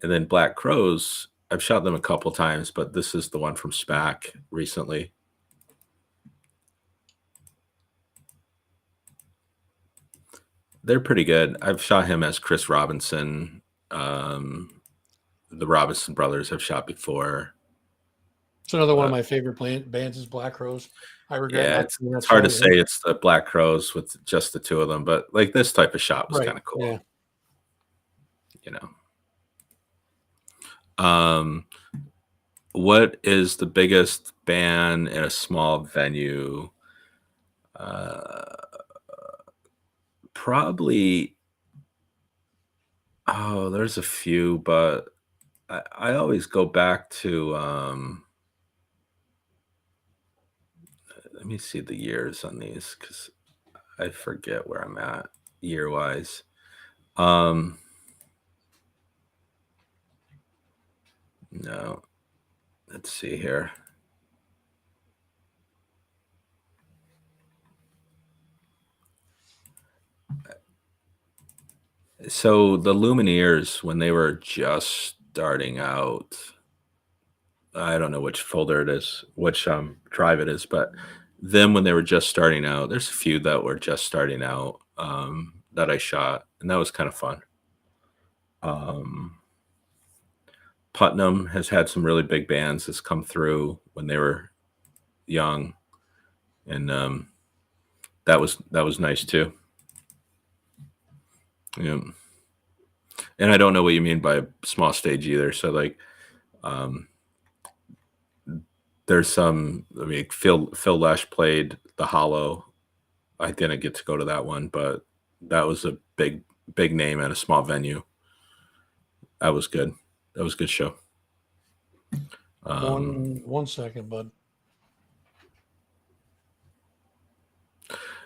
then Black Crows, I've shot them a couple times, but this is the one from SPAC recently. They're pretty good. I've shot him as Chris Robinson. The Robinson brothers have shot before. It's another one of my favorite bands is Black Crows. I regret Yeah, not it's doing that hard show. to say it's the Black Crows with just the two of them, but like this type of shot was Right, kind of cool. yeah. You know. What is the biggest band in a small venue? Probably. Oh, there's a few, but I always go back to. Let me see the years on these because I forget where I'm at year wise. No, let's see here. So the Lumineers, when they were just starting out, I don't know which folder it is, which drive it is, but them when they were just starting out, there's a few that were just starting out that I shot, and that was kind of fun. Putnam has had some really big bands that's come through when they were young, and that was nice too. Yeah. And I don't know what you mean by small stage either. So like, there's some. I mean, Phil Lesh played the Hollow. I didn't get to go to that one, but that was a big name at a small venue. That was good. That was a good show. One second, bud.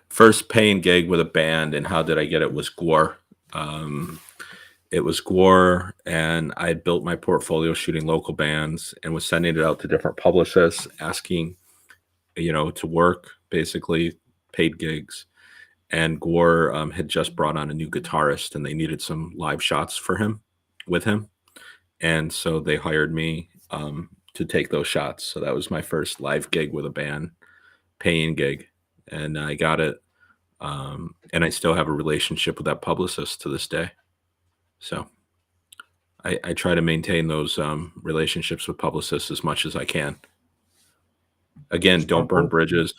First paying gig with a band, and how did I get it? Was Gore. It was Gore, and I built my portfolio shooting local bands and was sending it out to different publicists, asking, to work, basically paid gigs. And Gore had just brought on a new guitarist, and they needed some live shots for him, with him, and so they hired me to take those shots. So that was my first live gig with a band, paying gig, and I got it. And I still have a relationship with that publicist to this day. So I try to maintain those relationships with publicists as much as I can. Again, don't burn bridges.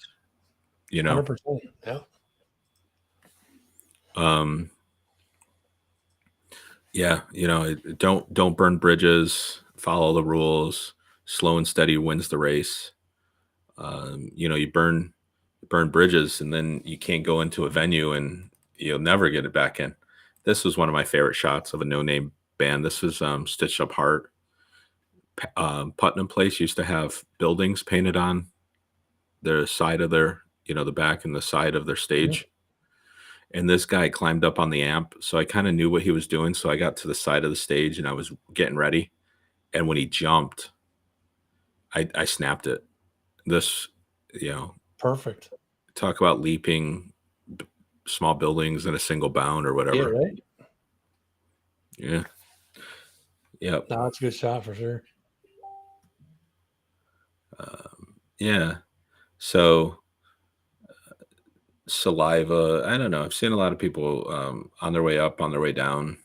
100%. Yeah. Yeah, don't burn bridges. Follow the rules. Slow and steady wins the race. You burn bridges, and then you can't go into a venue, and you'll never get it back in. This was one of my favorite shots of a no-name band. This was Stitched Up Heart. Putnam Place used to have buildings painted on their side of their, the back and the side of their stage. Mm-hmm. And this guy climbed up on the amp, so I kind of knew what he was doing. So I got to the side of the stage, and I was getting ready. And when he jumped, I snapped it. This, perfect. Talk about leaping small buildings in a single bound or whatever. Yeah, right. Yeah. Yep. No, that's a good shot for sure. Yeah. So Saliva, I don't know. I've seen a lot of people on their way up, on their way down.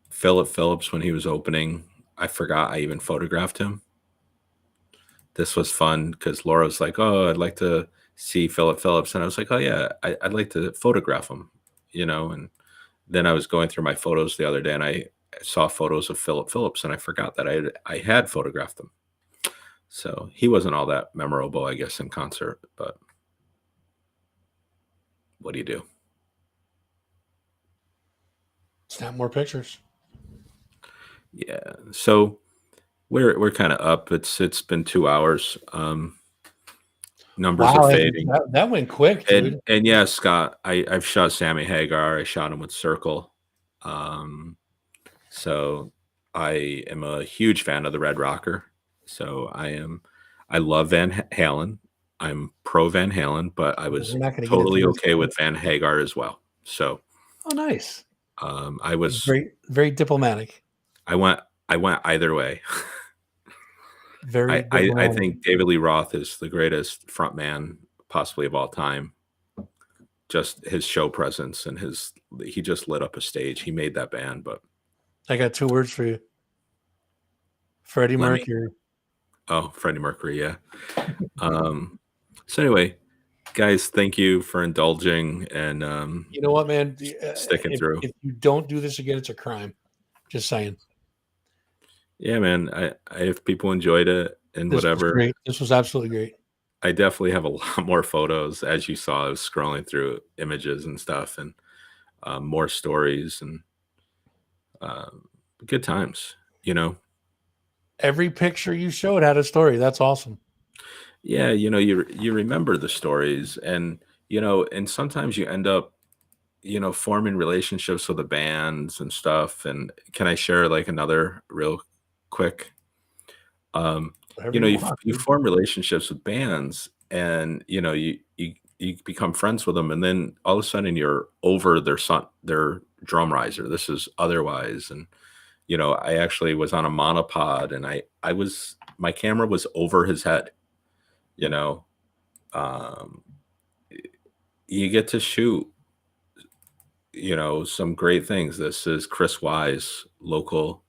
Philip Phillips, when he was opening, I forgot I even photographed him. This was fun because Laura was like, "Oh, I'd like to see Philip Phillips," and I was like, "Oh yeah, I'd like to photograph him," And then I was going through my photos the other day, and I saw photos of Philip Phillips, and I forgot that I had photographed them. So he wasn't all that memorable, I guess, in concert, but what do you do? Snap more pictures. Yeah. So we're kind of up. It's been 2 hours. Numbers are Wow, fading. that went quick, dude. And yeah, Scott, I've shot Sammy Hagar. I shot him with Circle. Um, so I am a huge fan of the Red Rocker. So I love Van Halen. I'm pro Van Halen, but I We're was not going to get into totally this. okay with Van Hagar as well. So Oh, nice. I was Very diplomatic. I went either way. Very I diplomatic. think David Lee Roth is the greatest frontman possibly of all time. Just his show presence and he just lit up a stage. He made that band, but I got 2 words for you. Freddie let me. Mercury. Oh, Freddie Mercury, yeah. So anyway, guys, thank you for indulging and You know what, man? sticking through. If you don't do this again, it's a crime. Just saying. Yeah, man. If people enjoyed it and This was whatever, great. This was absolutely great. I definitely have a lot more photos. As you saw, I was scrolling through images and stuff, and more stories and good times. Every picture you showed had a story. That's awesome. Yeah, you remember the stories, and and sometimes you end up forming relationships with the bands and stuff. And can I share like another real quick? Whatever you want, You dude. form relationships with bands, and you become friends with them, and then all of a sudden you're over their drum riser. This is Otherwise, and I actually was on a monopod, and my camera was over his head. Um, you get to shoot some great things. This is Chris Wise, local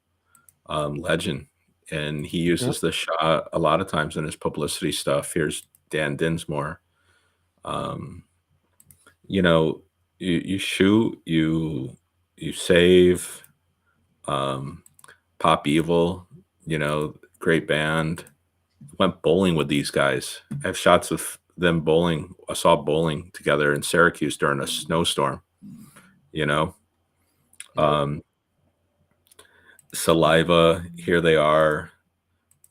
legend, and he uses this shot a lot of times in his publicity stuff. Here's Dan Dinsmore. You shoot, you save. Pop Evil, great band. Went bowling with these guys. I have shots of them bowling. I saw bowling together in Syracuse during a snowstorm. Um, Saliva, here they are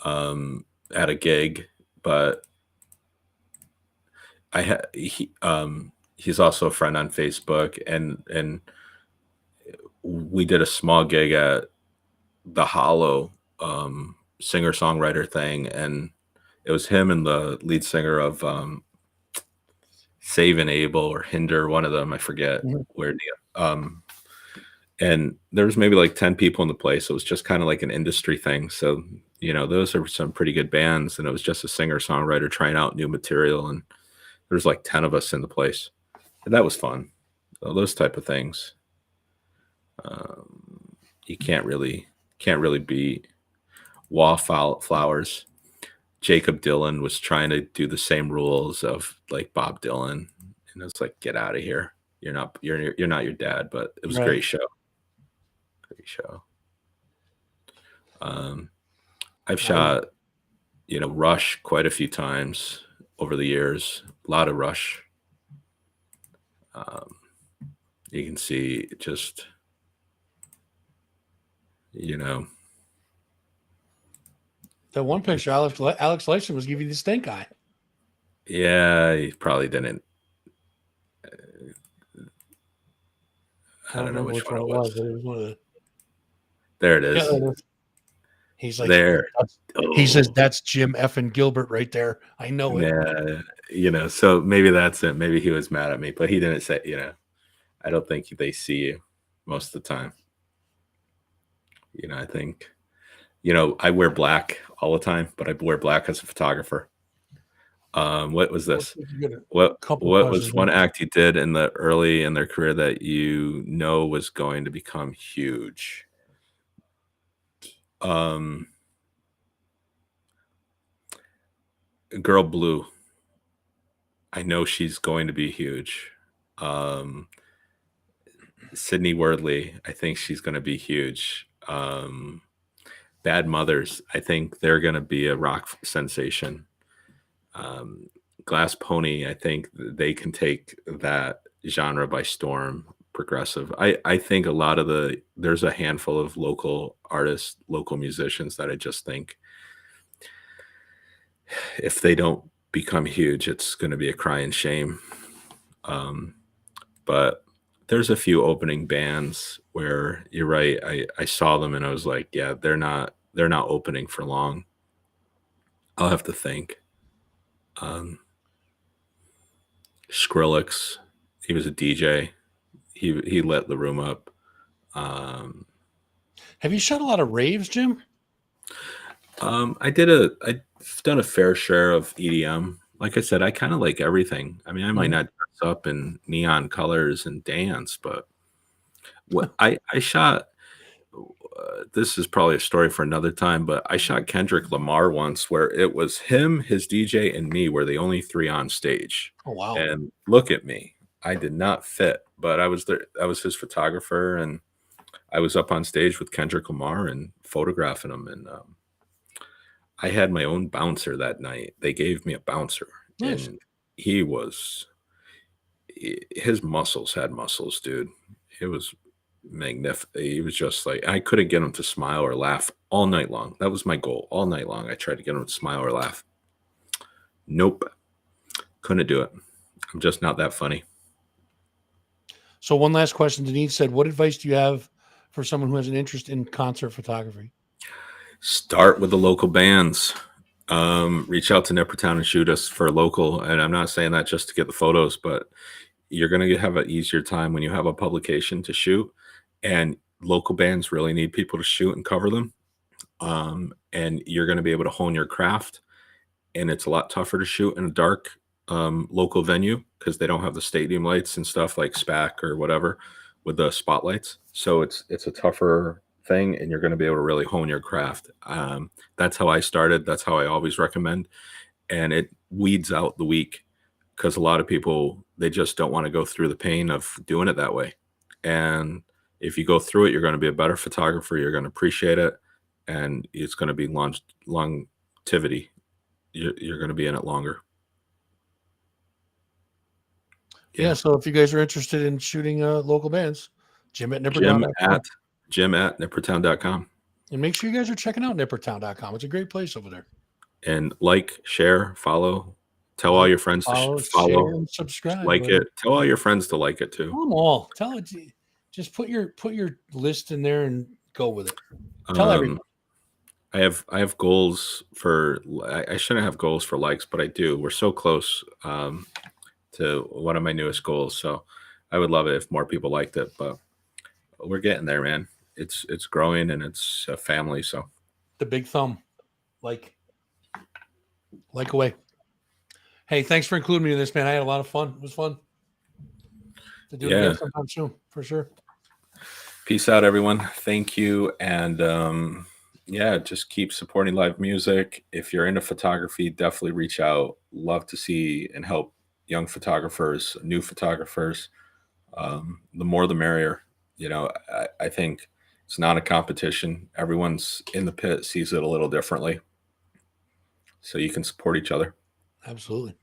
at a gig, but he's also a friend on Facebook, and we did a small gig at the Hollow singer songwriter thing, and it was him and the lead singer of Save and Able or Hinder, one of them, I forget where and there was maybe like 10 people in the place. So it was just kind of like an industry thing. So those are some pretty good bands, and it was just a singer songwriter trying out new material, and there's like 10 of us in the place, and that was fun. So those type of things you can't really beat. Wallflowers. Jacob Dylan was trying to do the same rules of like Bob Dylan, and it's like, get out of here. You're not your dad. But it was a great show. Great show. I've shot Rush quite a few times over the years. A lot of Rush. You can see just That one picture, Alex Lifeson was giving you the stink eye. Yeah, he probably didn't. I don't know which one it was. But it was one of the... There it is. Yeah, he's like, there. He says, that's Jim effing Gilbert right there. I know it. Yeah, so maybe that's it. Maybe he was mad at me, but he didn't say, I don't think they see you most of the time. I think, I wear black all the time, but I wear black as a photographer. What was this? What was one act you did early in their career that was going to become huge? Girl Blue. I know she's going to be huge. Sydney Wordley, I think she's going to be huge. Bad Mothers, I think they're going to be a rock sensation. Glass Pony, I think they can take that genre by storm. Progressive. I think there's a handful of local artists, local musicians that I just think if they don't become huge, it's going to be a crying shame. But there's a few opening bands where you're right. I saw them and I was like, yeah, they're not opening for long. I'll have to think. Skrillex, he was a DJ. He lit the room up. Have you shot a lot of raves, Jim? I've done a fair share of EDM. Like I said, I kind of like everything. I mean, I might not dress up in neon colors and dance, but what I shot. This is probably a story for another time, but I shot Kendrick Lamar once, where it was him, his DJ, and me were the only three on stage. Oh wow! And look at me, I did not fit, but I was there. I was his photographer, and I was up on stage with Kendrick Lamar and photographing him. And I had my own bouncer that night. They gave me a bouncer, Nice. and his muscles had muscles, dude. It was magnificent. He was just like, I couldn't get him to smile or laugh all night long. That was my goal. All night long, I tried to get him to smile or laugh. Nope, couldn't do it. I'm just not that funny. So one last question. Denise said, what advice do you have for someone who has an interest in concert photography? Start with the local bands. Reach out to Nippertown and shoot us for local. And I'm not saying that just to get the photos, but you're going to have an easier time when you have a publication to shoot. And local bands really need people to shoot and cover them. And you're going to be able to hone your craft. And it's a lot tougher to shoot in a dark local venue because they don't have the stadium lights and stuff like SPAC or whatever with the spotlights. So it's a tougher thing, and you're going to be able to really hone your craft. That's how I started. That's how I always recommend. And it weeds out the weak because a lot of people, they just don't want to go through the pain of doing it that way. And if you go through it, you're going to be a better photographer. You're going to appreciate it, and it's going to be longevity. You're going to be in it longer. Yeah. So if you guys are interested in shooting local bands, Jim at Nippertown.com. Jim at Nippertown.com. And make sure you guys are checking out Nippertown.com. It's a great place over there. And like, share, follow, tell all your friends to follow, share, and subscribe. like it. Tell all your friends to like it too. Tell them all. Tell it. Just put your list in there and go with it. Tell everyone. I have goals for. I shouldn't have goals for likes, but I do. We're so close to one of my newest goals, so I would love it if more people liked it. But we're getting there, man. It's growing, and it's a family. So the big thumb, like away. Hey, thanks for including me in this, man. I had a lot of fun. It was fun to do it again sometime soon, for sure. Peace out, everyone. Thank you, and just keep supporting live music. If you're into photography, definitely reach out. Love to see and help young photographers, new photographers. The more, the merrier. You know, I think it's not a competition. Everyone's in the pit, sees it a little differently. So you can support each other. Absolutely.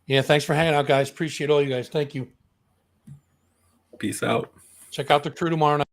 Yeah, thanks for hanging out, guys. Appreciate all you guys. Thank you. Peace out. Check out the crew tomorrow night.